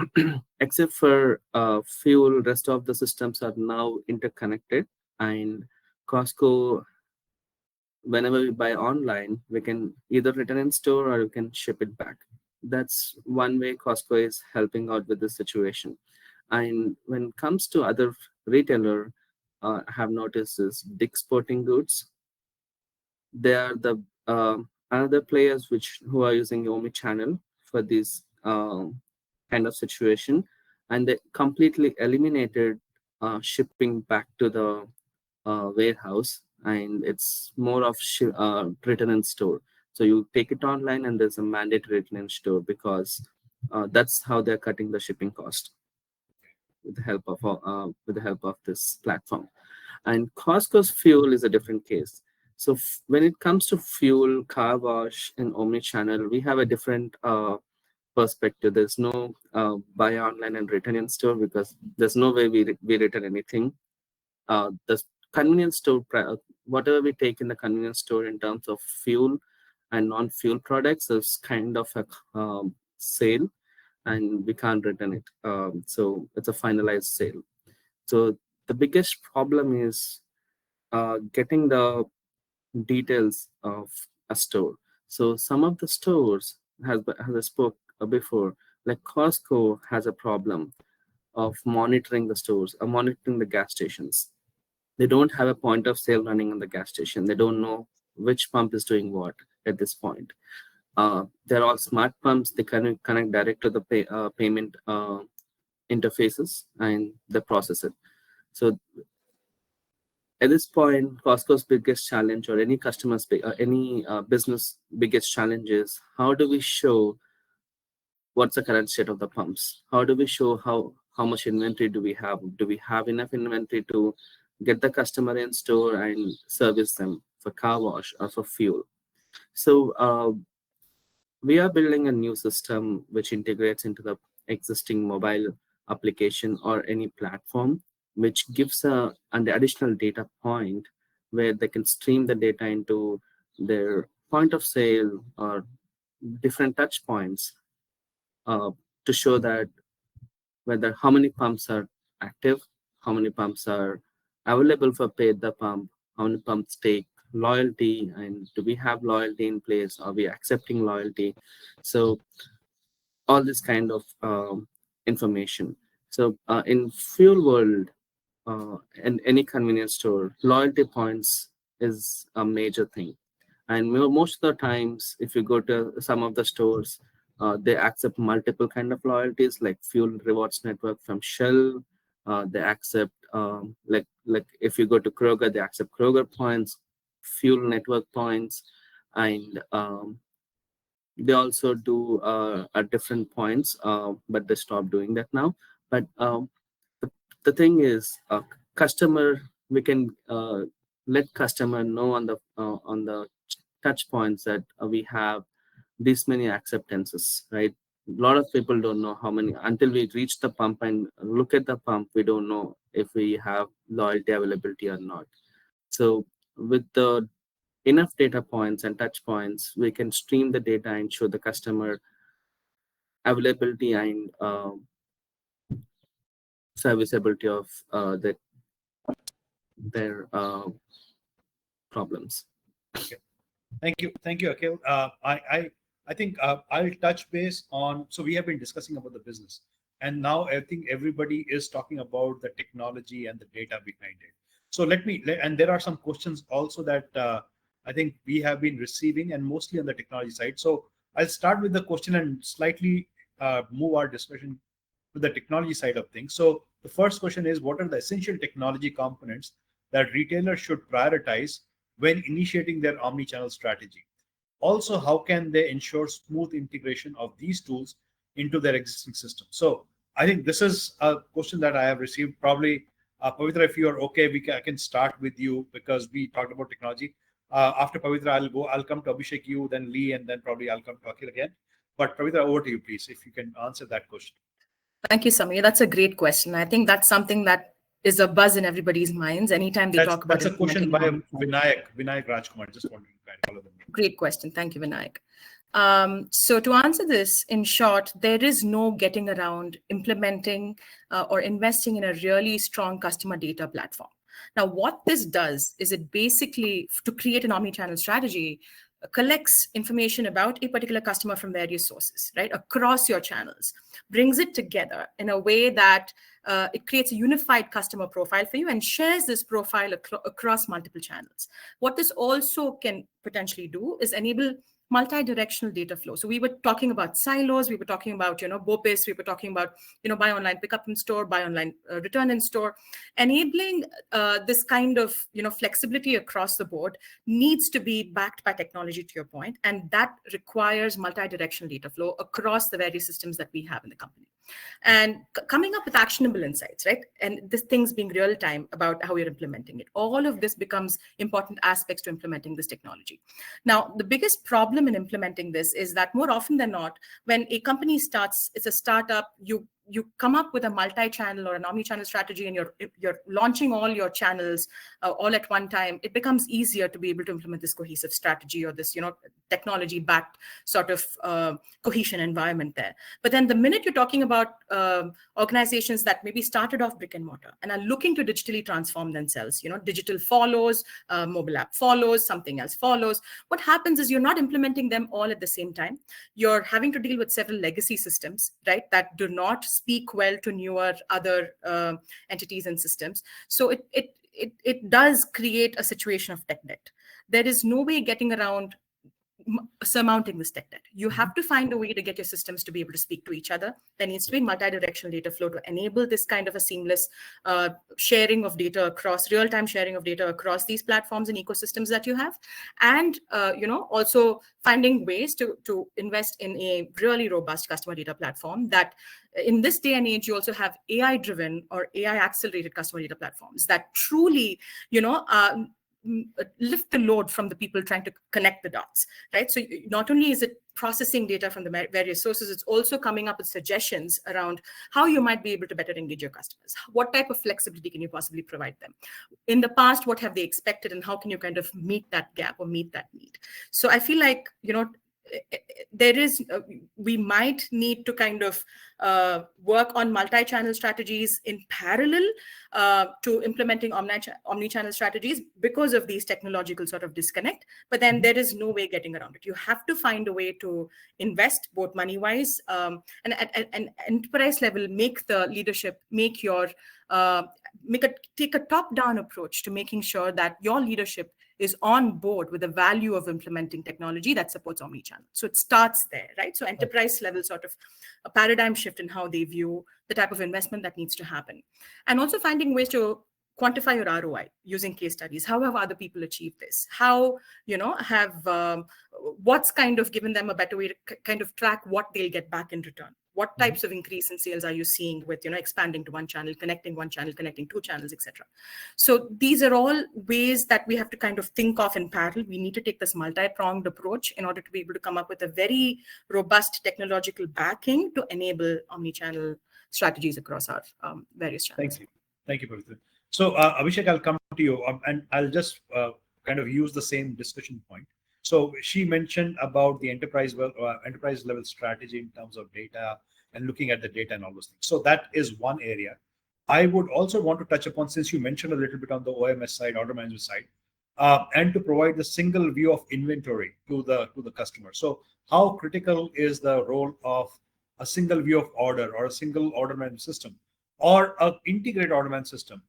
except for fuel, rest of the systems are now interconnected, and Costco, whenever we buy online, we can either return in store or we can ship it back. That's one way Costco is helping out with this situation. And when it comes to other retailer, I have noticed is Dick's Sporting Goods. They are the another players who are using omni-channel for this kind of situation, and they completely eliminated shipping back to the warehouse, and it's more of return in store. So you take it online, and there's a mandatory return in store because that's how they're cutting the shipping cost with the help of this platform. And Costco's fuel is a different case. So when it comes to fuel, car wash, and omni-channel, we have a different perspective. There's no buy online and return in store because there's no way we return anything. The convenience store, whatever we take in the convenience store in terms of fuel and non-fuel products is kind of a sale, and we can't return it. So it's a finalized sale. So the biggest problem is getting the details of a store. So some of the stores, as I spoke before, like Costco has a problem of monitoring the stores or monitoring the gas stations. They don't have a point of sale running on the gas station. They don't know which pump is doing what at this point. They're all smart pumps. They connect direct to the payment interfaces, and they process it. So at this point, Costco's biggest challenge, or any customer's any business biggest challenge, is how do we show what's the current state of the pumps? How do we show how much inventory do we have? Do we have enough inventory to get the customer in store and service them for car wash or for fuel? So we are building a new system which integrates into the existing mobile application or any platform, which gives an additional data point where they can stream the data into their point of sale or different touch points to show that whether how many pumps are active, how many pumps are available for pay at the pump, how many pumps take loyalty, and do we have loyalty in place? Are we accepting loyalty? So all this kind of information. So in fuel world, in any convenience store, loyalty points is a major thing. And most of the times, if you go to some of the stores, they accept multiple kind of loyalties, like fuel rewards network from Shell. They accept like if you go to Kroger, they accept Kroger points, fuel network points, and they also do at different points, but they stopped doing that now. But the thing is, customer, we can let customer know on the touch points that we have this many acceptances, right? A lot of people don't know how many until we reach the pump and look at the pump. We don't know if we have loyalty availability or not. So with the enough data points and touch points, we can stream the data and show the customer availability and serviceability of their problems. Okay. Thank you, Akhil. I think I'll touch base on. So we have been discussing about the business, and now I think everybody is talking about the technology and the data behind it. So and there are some questions also that I think we have been receiving, and mostly on the technology side. So I'll start with the question and slightly move our discussion to the technology side of things. So The first question is, what are the essential technology components that retailers should prioritize when initiating their omni-channel strategy? Also, how can they ensure smooth integration of these tools into their existing system? So I think this is a question that I have received. Probably, Pavitra, if you are okay, I can start with you because we talked about technology. After Pavitra, I'll come to Abhishek, you, then Lee, and then probably I'll come to Akhil again. But Pavitra, over to you, please, if you can answer that question. Thank you, Samir. That's a great question. I think that's something that is a buzz in everybody's minds anytime they talk about. That's a question by Vinayak Rajkumar. Just wanted to kind of follow them. Great question. Thank you, Vinayak. So to answer this, in short, there is no getting around implementing or investing in a really strong customer data platform. Now, what this does is it basically, to create an omnichannel strategy, collects information about a particular customer from various sources, right, across your channels, brings it together in a way that it creates a unified customer profile for you and shares this profile across multiple channels. What this also can potentially do is enable multi-directional data flow. So we were talking about silos, we were talking about, BOPIS, we were talking about, buy online, pick up in store, buy online, return in store. Enabling this kind of, flexibility across the board needs to be backed by technology, to your point, and that requires multi-directional data flow across the various systems that we have in the company. And coming up with actionable insights, right? And this things being real time about how you're implementing it. All of this becomes important aspects to implementing this technology. Now, the biggest problem in implementing this is that more often than not, when a company starts, it's a startup, you come up with a multi-channel or an omni-channel strategy and you're launching all your channels all at one time, it becomes easier to be able to implement this cohesive strategy or this, technology-backed sort of cohesion environment there. But then the minute you're talking about organizations that maybe started off brick and mortar and are looking to digitally transform themselves, digital follows, mobile app follows, something else follows, what happens is you're not implementing them all at the same time. You're having to deal with several legacy systems, right, that do not speak well to newer other entities and systems. So it does create a situation of tech debt. There is no way getting around surmounting this tech debt. You have to find a way to get your systems to be able to speak to each other. There needs to be multi-directional data flow to enable this kind of a seamless sharing of data across, real-time sharing of data across these platforms and ecosystems that you have. And, also finding ways to invest in a really robust customer data platform that in this day and age, you also have AI-driven or AI-accelerated customer data platforms that truly, lift the load from the people trying to connect the dots, right? So not only is it processing data from the various sources, it's also coming up with suggestions around how you might be able to better engage your customers. What type of flexibility can you possibly provide them? In the past, what have they expected and how can you kind of meet that gap or meet that need? So I feel like, there is, we might need to kind of work on multi-channel strategies in parallel to implementing omni-channel strategies because of these technological sort of disconnect. But then there is no way getting around it. You have to find a way to invest both money-wise and at an enterprise level, make the leadership, take a top-down approach to making sure that your leadership is on board with the value of implementing technology that supports omnichannel. So it starts there, right? So enterprise level sort of a paradigm shift in how they view the type of investment that needs to happen. And also finding ways to quantify your ROI using case studies. How have other people achieved this? How, have what's kind of given them a better way to kind of track what they'll get back in return? What types of increase in sales are you seeing with, expanding to one channel, connecting two channels, etc. So these are all ways that we have to kind of think of in parallel. We need to take this multi-pronged approach in order to be able to come up with a very robust technological backing to enable omni-channel strategies across our various channels. Thank you, Pavitra. So Abhishek, I'll come to you and I'll just kind of use the same discussion point. So she mentioned about the enterprise level strategy in terms of data and looking at the data and all those things. So that is one area. I would also want to touch upon, since you mentioned a little bit on the OMS side, order management side, and to provide the single view of inventory to the customer. So how critical is the role of a single view of order or a single order management system or an integrated order management system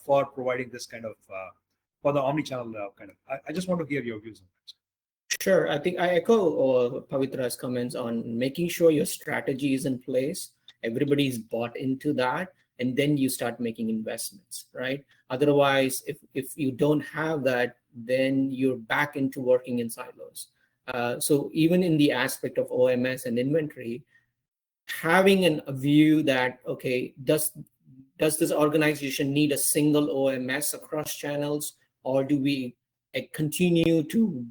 for providing this kind of for the omnichannel kind of? I just want to hear your views on that. Sure. I think I echo Pavitra's comments on making sure your strategy is in place. Everybody's bought into that. and then you start making investments, right? Otherwise, if you don't have that, then you're back into working in silos. So even in the aspect of OMS and inventory, having a view that, okay, does this organization need a single OMS across channels, or do we continue to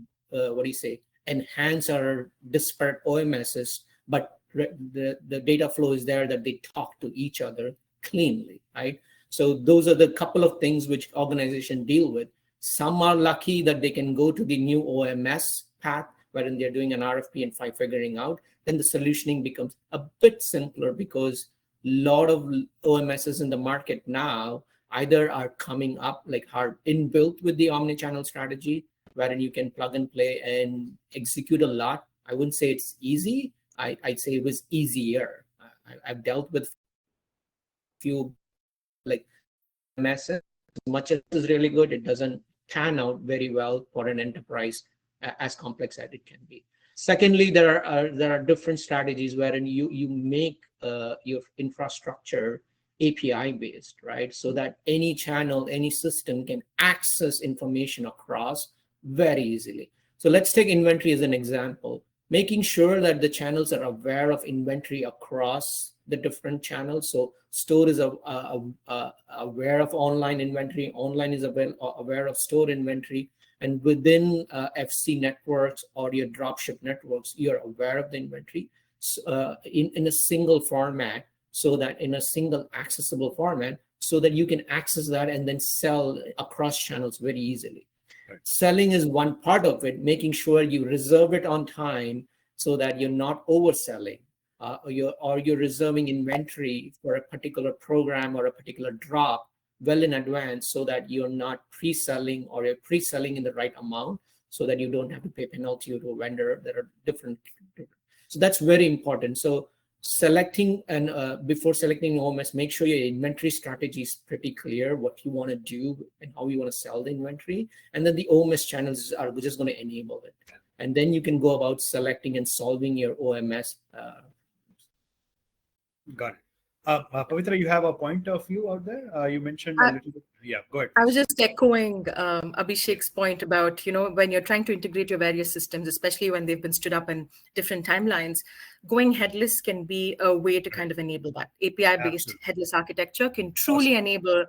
enhance our disparate OMSs, but the data flow is there that they talk to each other cleanly, right? So those are the couple of things which organizations deal with. Some are lucky that they can go to the new OMS path, wherein they're doing an RFP and figuring out. Then the solutioning becomes a bit simpler, because a lot of OMSs in the market now either are coming up, like are inbuilt with the omnichannel strategy, wherein you can plug and play and execute a lot. I wouldn't say it's easy. I'd say it was easier. I've dealt with few like OMSs. As much as it's really good, it doesn't pan out very well for an enterprise as complex as it can be. Secondly, there are different strategies wherein you make your infrastructure API based, right? So that any channel, any system can access information across very easily. So let's take inventory as an example. Making sure that the channels are aware of inventory across the different channels. So store is aware of online inventory, online is aware of store inventory, and within FC networks or your dropship networks, you're aware of the inventory in a single format, so that in a single accessible format, so that you can access that and then sell across channels very easily. Right. Selling is one part of it, making sure you reserve it on time so that you're not overselling, or you're reserving inventory for a particular program or a particular drop well in advance, so that you're not pre-selling, or you're pre-selling in the right amount, so that you don't have to pay penalty to a vendor. There are different. So that's very important. So selecting and before selecting OMS, make sure your inventory strategy is pretty clear, what you want to do and how you want to sell the inventory. And then the OMS channels are just going to enable it. And then you can go about selecting and solving your OMS. Got it. Pavitra, you have a point of view out there? You mentioned a little bit. Yeah, go ahead. I was just echoing Abhishek's point about, when you're trying to integrate your various systems, especially when they've been stood up in different timelines, going headless can be a way to kind of enable that. API-based headless architecture can truly enable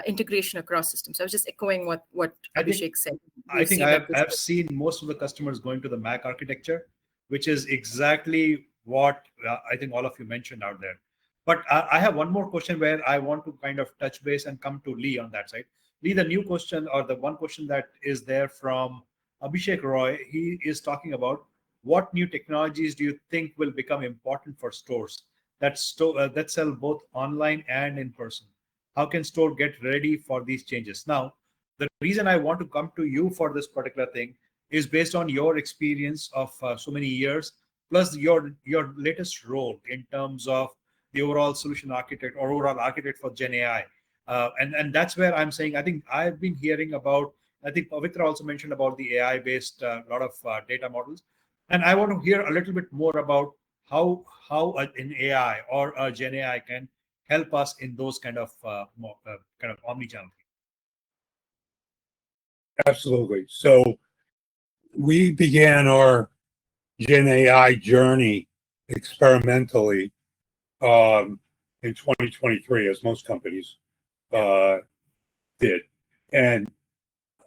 integration across systems. I was just echoing what Abhishek said. I think I've seen most of the customers going to the Mac architecture, which is exactly what I think all of you mentioned out there. But I have one more question where I want to kind of touch base and come to Lee on that side. Lee, the new question, or the one question that is there from Abhishek Roy, he is talking about what new technologies do you think will become important for stores that sell both online and in person? How can store get ready for these changes? Now, the reason I want to come to you for this particular thing is based on your experience of so many years, plus your latest role in terms of the overall solution architect or overall architect for Gen AI. And that's where I'm saying, I think I've been hearing about, I think Pavitra also mentioned about the AI-based lot of data models. And I want to hear a little bit more about how an AI or a Gen AI can help us in those kind of omnichannel. Absolutely. So we began our Gen AI journey experimentally in 2023, as most companies did. And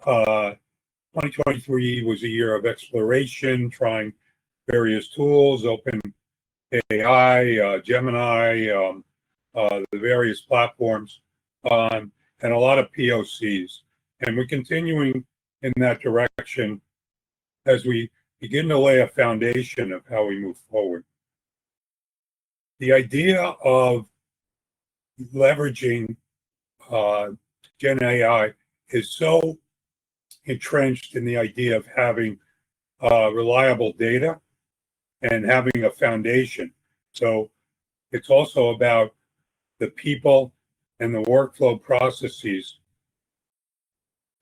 2023 was a year of exploration, trying various tools, Open AI, Gemini, the various platforms, and a lot of POCs. And we're continuing in that direction as we begin to lay a foundation of how we move forward. The idea of leveraging Gen AI is so entrenched in the idea of having reliable data and having a foundation. So it's also about the people and the workflow processes,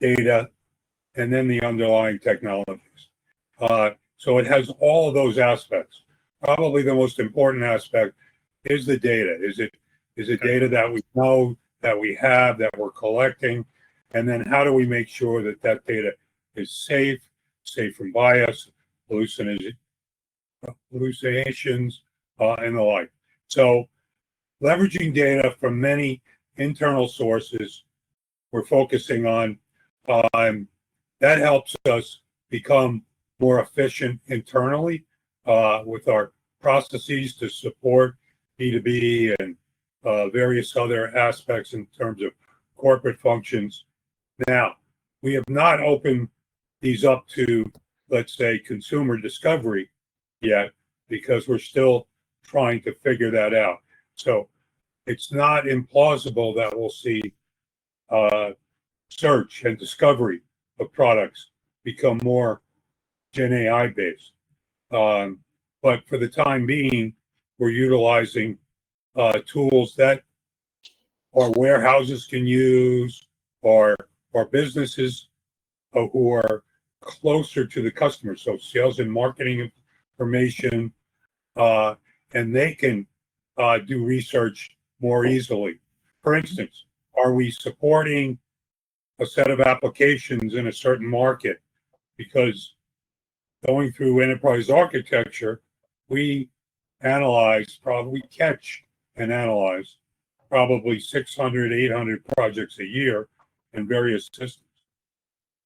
data, and then the underlying technologies. So it has all of those aspects. Probably the most important aspect is the data. Is Is it data that we know, that we have, that we're collecting? And then how do we make sure that that data is safe from bias, hallucinations, and the like? So leveraging data from many internal sources we're focusing on, that helps us become more efficient internally with our processes to support B2B and various other aspects in terms of corporate functions. Now, we have not opened these up to, let's say, consumer discovery yet, because we're still trying to figure that out. So it's not implausible that we'll see search and discovery of products become more Gen AI based. But for the time being, we're utilizing tools that our warehouses can use, or businesses who are closer to the customer. So sales and marketing information, and they can do research more easily. For instance, are we supporting a set of applications in a certain market? Because going through enterprise architecture, we catch and analyze probably 600, 800 projects a year in various systems.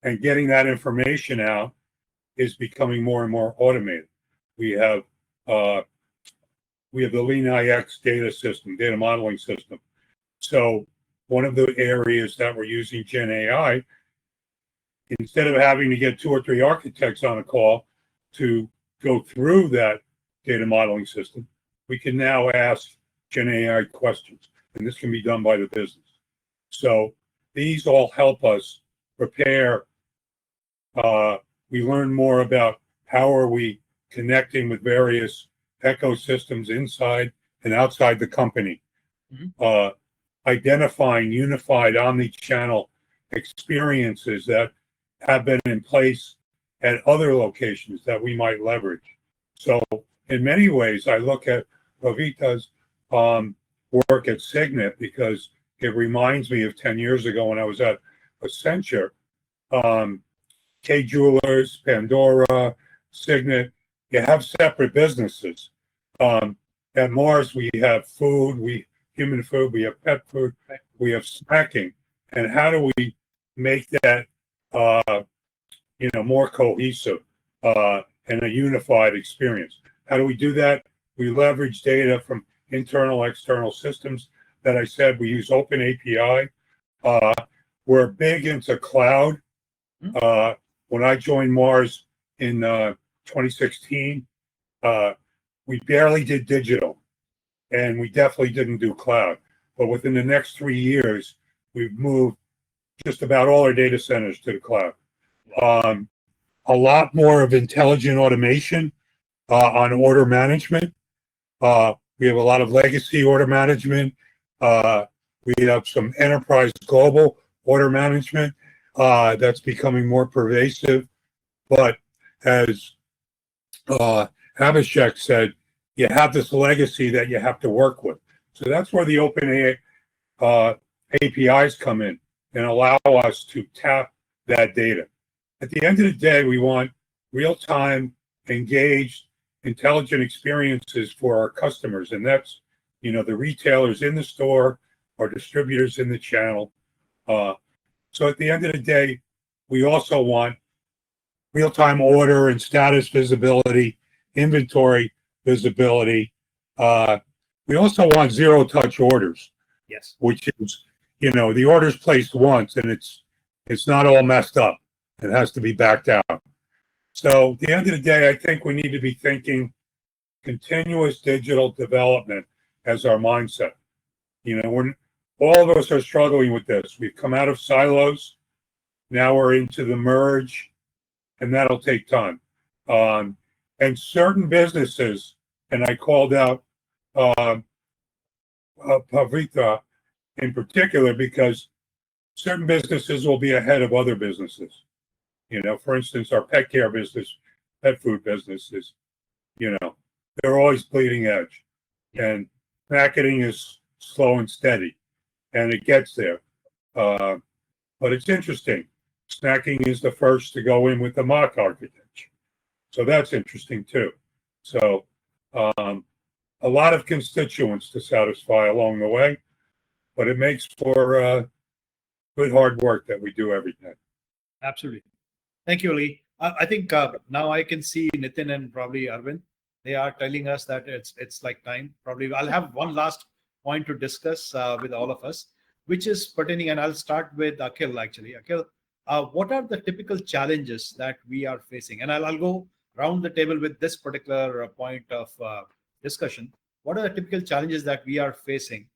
And getting that information out is becoming more and more automated. We have the Lean IX data modeling system. So one of the areas that we're using Gen AI, instead of having to get 2 or 3 architects on a call to go through that data modeling system, we can now ask Gen AI questions, and this can be done by the business. So these all help us prepare. We learn more about how are we connecting with various ecosystems inside and outside the company. Identifying unified omni-channel experiences that have been in place at other locations that we might leverage. So in many ways, I look at Ravita's work at Signet because it reminds me of 10 years ago when I was at Accenture. K Jewelers, Pandora, Signet, you have separate businesses. At Mars, we have food, human food, we have pet food, we have snacking. And how do we make that more cohesive and a unified experience? How do we do that? We leverage data from internal, external systems. That I said, we use Open API. We're big into cloud. When I joined Mars in 2016, we barely did digital, and we definitely didn't do cloud. But within the next 3 years, we've moved just about all our data centers to the cloud. A lot more of intelligent automation on order management. We have a lot of legacy order management. We have some enterprise global order management that's becoming more pervasive. But as Abhishek said, you have this legacy that you have to work with. So that's where the open APIs come in and allow us to tap that data. At the end of the day, we want real-time, engaged, intelligent experiences for our customers. And that's, the retailers in the store, our distributors in the channel. So at the end of the day, we also want real-time order and status visibility, inventory visibility. We also want zero-touch orders. Yes. Which is, the order's placed once and it's not all messed up. It has to be backed out. So at the end of the day, I think we need to be thinking continuous digital development as our mindset. All of us are struggling with this. We've come out of silos. Now we're into the merge, and that'll take time. And certain businesses, and I called out Pavitra in particular, because certain businesses will be ahead of other businesses. For instance, our pet care business, pet food businesses, they're always bleeding edge. And marketing is slow and steady, and it gets there. But it's interesting. Snacking is the first to go in with the mock architecture. So that's interesting too. So a lot of constituents to satisfy along the way, but it makes for good hard work that we do every day. Absolutely. Thank you, Ali. I think now I can see Nitin and probably Arvind. They are telling us that it's like time. Probably I'll have one last point to discuss with all of us, which is pertaining, and I'll start with Akhil actually. Akhil, what are the typical challenges that we are facing? And I'll go round the table with this particular point of discussion. What are the typical challenges that we are facing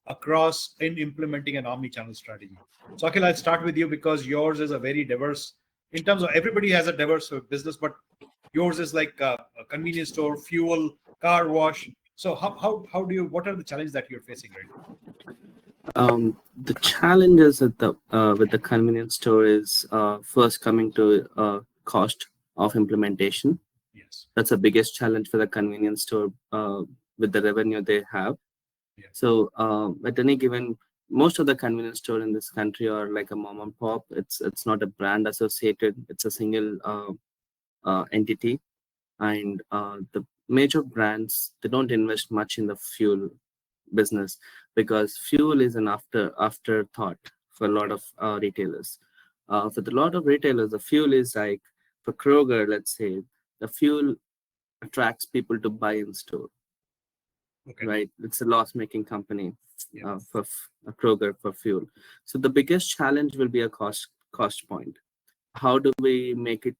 across in implementing an omni-channel strategy? So Akhil, I'll start with you because yours is a very diverse, in terms of everybody has a diverse business, but yours is like a convenience store, fuel, car wash. So how do you, what are the challenges that you're facing right now? The challenges at the with the convenience store is first coming to cost of implementation. Yes. That's the biggest challenge for the convenience store with the revenue they have. Yeah. So at any given, most of the convenience store in this country are like a mom and pop. It's not a brand associated. It's a single entity, and the major brands, they don't invest much in the fuel business because fuel is an afterthought for a lot of retailers. For the lot of retailers, the fuel is like, for Kroger, let's say, the fuel attracts people to buy in store. Okay. Right? It's a loss-making company. Yeah. For Kroger for fuel. So the biggest challenge will be a cost point. How do we make it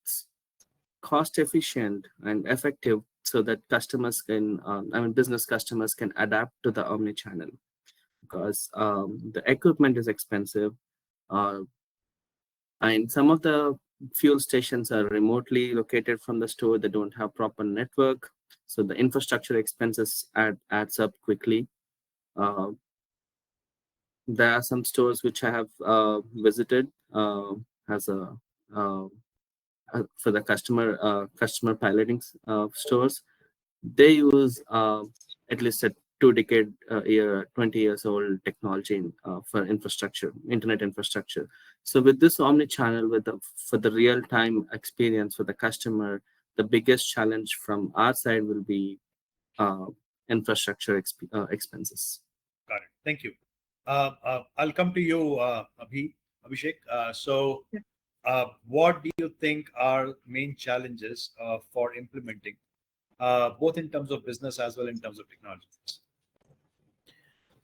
cost efficient and effective so that customers can, business customers can adapt to the omni-channel? Because the equipment is expensive, and some of the fuel stations are remotely located from the store. They don't have proper network, so the infrastructure expenses adds up quickly. There are some stores which I have visited as a for the customer piloting stores. They use at least a 20 years old technology for infrastructure, internet infrastructure. So with this omni-channel, for the real-time experience for the customer, the biggest challenge from our side will be infrastructure expenses. Got it. Thank you. I'll come to you, Abhishek. So what do you think are main challenges for implementing, both in terms of business as well in terms of technology?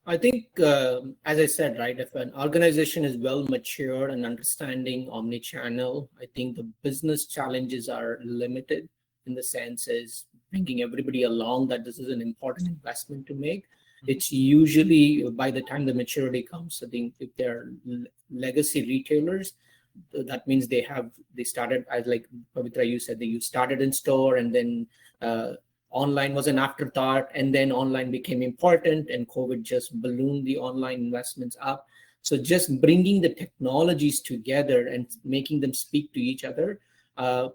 I think, as I said, right, if an organization is well matured and understanding omni-channel, I think the business challenges are limited in the sense is bringing everybody along that this is an important investment to make. It's usually by the time the maturity comes, I think if they're legacy retailers, that means they started, as like Pavitra, you said, that you started in store and then online was an afterthought, and then online became important, and COVID just ballooned the online investments up. So just bringing the technologies together and making them speak to each other, the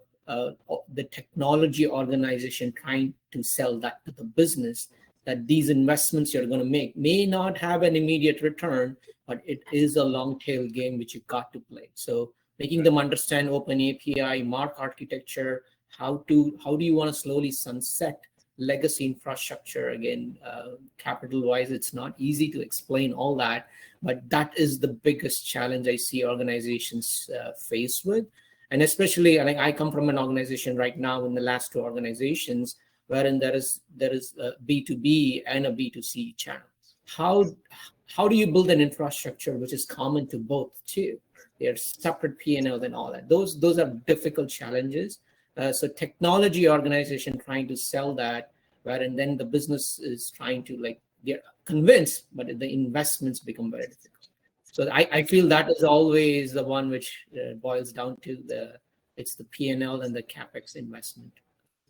technology organization trying to sell that to the business, that these investments you're going to make may not have an immediate return, but it is a long tail game which you've got to play. So making them understand open API, mark architecture, how do you want to slowly sunset legacy infrastructure? Again, capital wise, it's not easy to explain all that, but that is the biggest challenge I see organizations faced with. And especially, I come from an organization right now, in the last two organizations, wherein there is a B2B and a B2C channel. How do you build an infrastructure which is common to both too? They're separate P&Ls and all that. Those are difficult challenges. So technology organization trying to sell that, wherein then the business is trying to they're convinced, but the investments become very difficult. So I feel that is always the one which boils down to it's the P&L and the CapEx investment,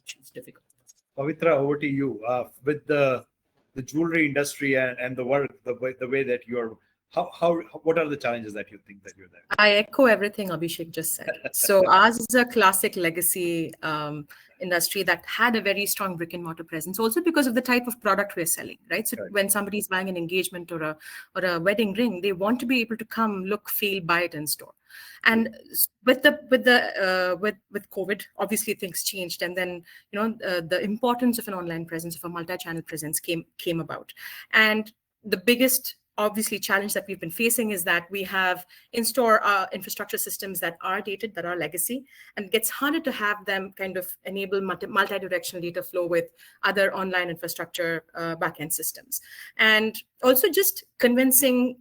which is difficult. Pavitra, over to you. With the jewelry industry and the work, the way that you're, what are the challenges that you think that you're there? I echo everything Abhishek just said. So ours is a classic legacy industry that had a very strong brick and mortar presence, also because of the type of product we're selling, right? So when somebody's buying an engagement or a wedding ring, they want to be able to come, look, feel, buy it in store. And with COVID, obviously things changed, and then the importance of an online presence, of a multi-channel presence came about. And the biggest obviously challenge that we've been facing is that we have in-store infrastructure systems that are dated, that are legacy, and it gets harder to have them kind of enable multi-directional data flow with other online infrastructure backend systems. And also just convincing,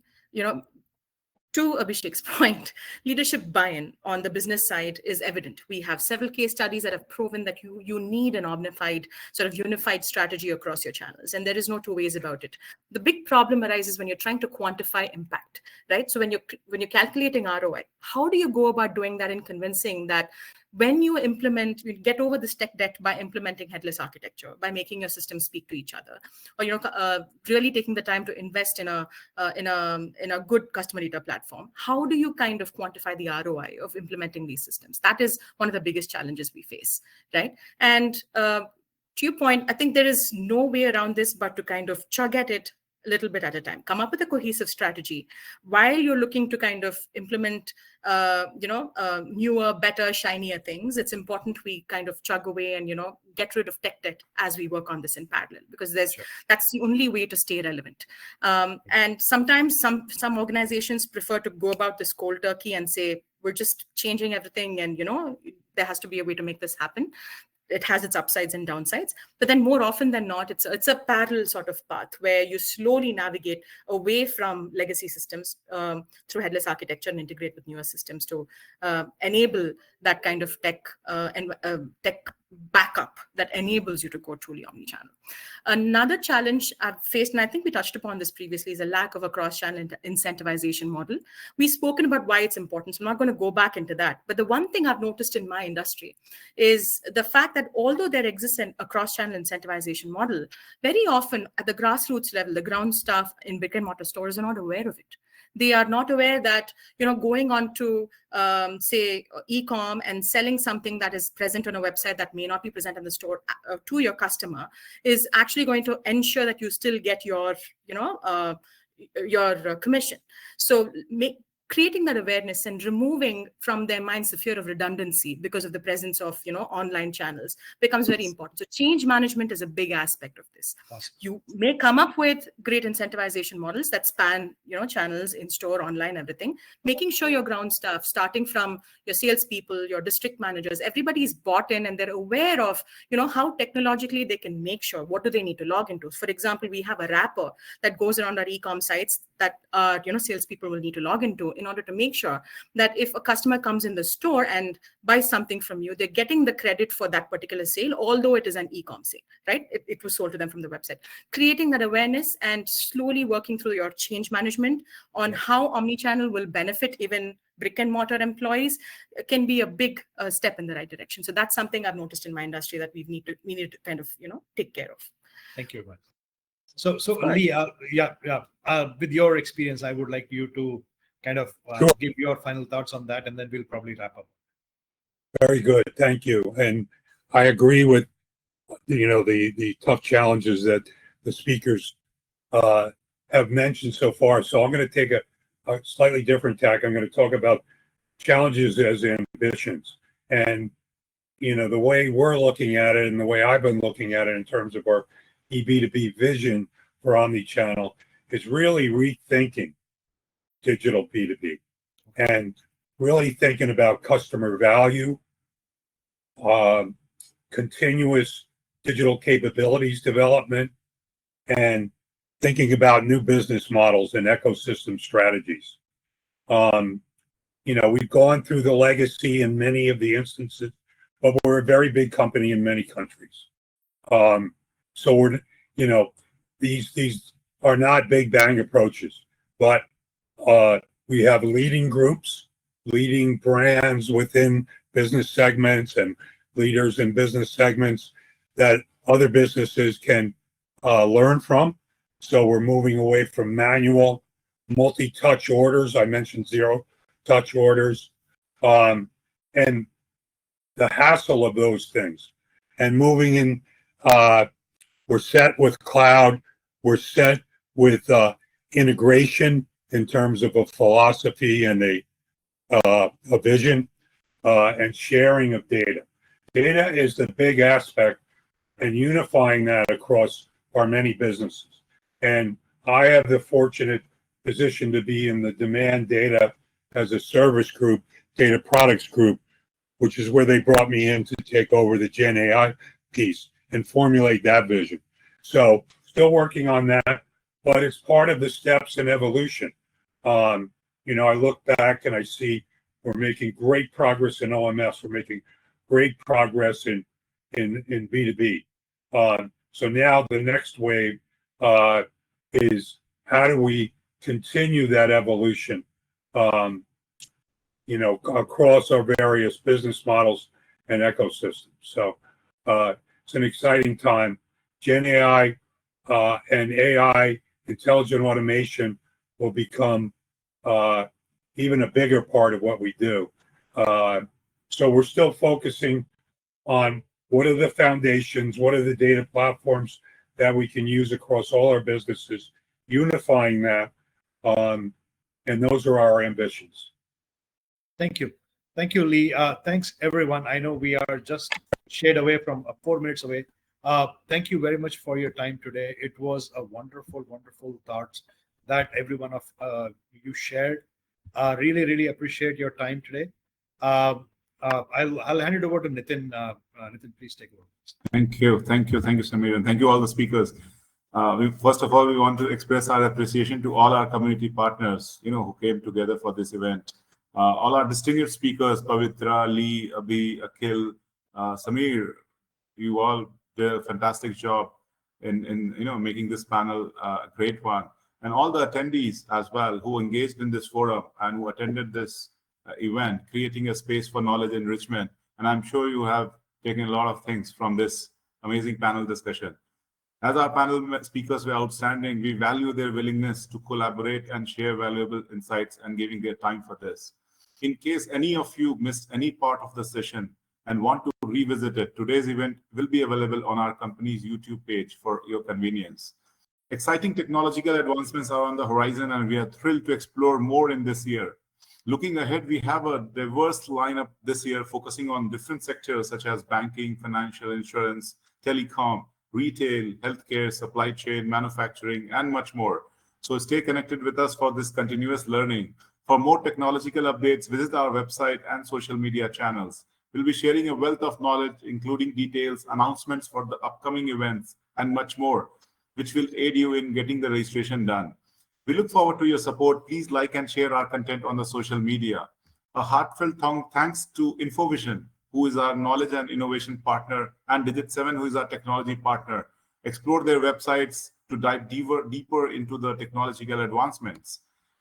to Abhishek's point, leadership buy-in on the business side is evident. We have several case studies that have proven that you need an unified strategy across your channels, and there is no two ways about it. The big problem arises when you're trying to quantify impact, right? So when you're calculating ROI, how do you go about doing that and convincing that when you get over this tech debt by implementing headless architecture, by making your systems speak to each other, or really taking the time to invest in a good customer data platform? How do you kind of quantify the ROI of implementing these systems? That is one of the biggest challenges we face, right? And to your point, I think there is no way around this but to kind of chug at it a little bit at a time. Come up with a cohesive strategy while you're looking to kind of implement, newer, better, shinier things. It's important we kind of chug away and, get rid of tech debt as we work on this in parallel, because that's the only way to stay relevant. And sometimes some organizations prefer to go about this cold turkey and say, we're just changing everything and, there has to be a way to make this happen. It has its upsides and downsides, but then more often than not, it's a parallel sort of path where you slowly navigate away from legacy systems through headless architecture and integrate with newer systems to enable that kind of tech backup that enables you to go truly omnichannel. Another challenge I've faced, and I think we touched upon this previously, is a lack of a cross-channel incentivization model. We've spoken about why it's important, so I'm not going to go back into that. But the one thing I've noticed in my industry is the fact that although there exists a cross-channel incentivization model, very often at the grassroots level, the ground staff in brick and mortar stores are not aware of it. They are not aware that, going on to, say, e-com and selling something that is present on a website that may not be present in the store to your customer is actually going to ensure that you still get your commission. So creating that awareness and removing from their minds the fear of redundancy because of the presence of online channels becomes very important. So change management is a big aspect of this. Awesome. You may come up with great incentivization models that span channels, in store, online, everything, making sure your ground staff, starting from your salespeople, your district managers, everybody is bought in and they're aware of how technologically they can make sure what do they need to log into. For example, we have a wrapper that goes around our e-com sites that salespeople will need to log into in order to make sure that if a customer comes in the store and buys something from you, they're getting the credit for that particular sale, although it is an e-com sale, right? It was sold to them from the website. Creating that awareness and slowly working through your change management on how omnichannel will benefit even brick and mortar employees can be a big step in the right direction. So that's something I've noticed in my industry that we need to kind of take care of. Thank you very much. So Lee, with your experience, I would like you to kind of give your final thoughts on that, and then we'll probably wrap up. Very good. Thank you. And I agree with, the tough challenges that the speakers have mentioned so far. So I'm going to take a slightly different tack. I'm going to talk about challenges as ambitions. And, the way we're looking at it and the way I've been looking at it in terms of our B2B vision for omnichannel is really rethinking digital B2B and really thinking about customer value, continuous digital capabilities development, and thinking about new business models and ecosystem strategies. We've gone through the legacy in many of the instances, but we're a very big company in many countries. So we're, these are not big bang approaches, but we have leading groups, leading brands within business segments and leaders in business segments that other businesses can learn from. So we're moving away from manual multi-touch orders. I mentioned zero-touch orders, and the hassle of those things. And moving in, we're set with cloud. We're set with integration in terms of a philosophy and a vision, and sharing of data. Data is the big aspect, and unifying that across our many businesses. And I have the fortunate position to be in the demand data as a service group, data products group, which is where they brought me in to take over the Gen AI piece and formulate that vision. So still working on that, but it's part of the steps in evolution. I look back and I see we're making great progress in OMS. We're making great progress in B2B. So now the next wave is how do we continue that evolution, across our various business models and ecosystems. So it's an exciting time. Gen AI and AI, intelligent automation, will become even a bigger part of what we do. So we're still focusing on what are the foundations, what are the data platforms that we can use across all our businesses, unifying that, and those are our ambitions. Thank you. Thank you, Lee. Thanks, everyone. I know we are just shade away from 4 minutes away. Thank you very much for your time today. It was a wonderful, wonderful thoughts that every one of you shared. Really, really appreciate your time today. I'll hand it over to Nitin. Nitin, please take over. Thank you, Samir, and thank you all the speakers. First of all, we want to express our appreciation to all our community partners, who came together for this event. All our distinguished speakers, Pavitra, Lee, Abhi, Akhil, Samir, you all did a fantastic job in making this panel a great one. And all the attendees as well who engaged in this forum and who attended this event, creating a space for knowledge enrichment. And I'm sure you have taken a lot of things from this amazing panel discussion. As our panel speakers were outstanding, we value their willingness to collaborate and share valuable insights and giving their time for this. In case any of you missed any part of the session and want to revisit it, today's event will be available on our company's YouTube page for your convenience. Exciting technological advancements are on the horizon, and we are thrilled to explore more in this year. Looking ahead, we have a diverse lineup this year focusing on different sectors such as banking, financial, insurance, telecom, retail, healthcare, supply chain, manufacturing, and much more. So stay connected with us for this continuous learning. For more technological updates, visit our website and social media channels. We'll be sharing a wealth of knowledge, including details, announcements for the upcoming events, and much more, which will aid you in getting the registration done. We look forward to your support. Please like and share our content on the social media. A heartfelt thanks to InfoVision, who is our knowledge and innovation partner, and Digit7, who is our technology partner. Explore their websites to dive deeper into the technological advancements.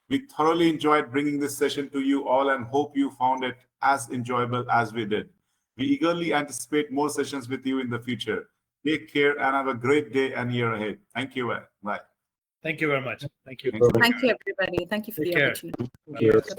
We thoroughly enjoyed bringing this session to you all and hope you found it as enjoyable as we did. We eagerly anticipate more sessions with you in the future. Take care and have a great day and year ahead. Thank you. Bye. Thank you very much. Thank you. Thank you, everybody. Thank you for Take the care. opportunity. Yes.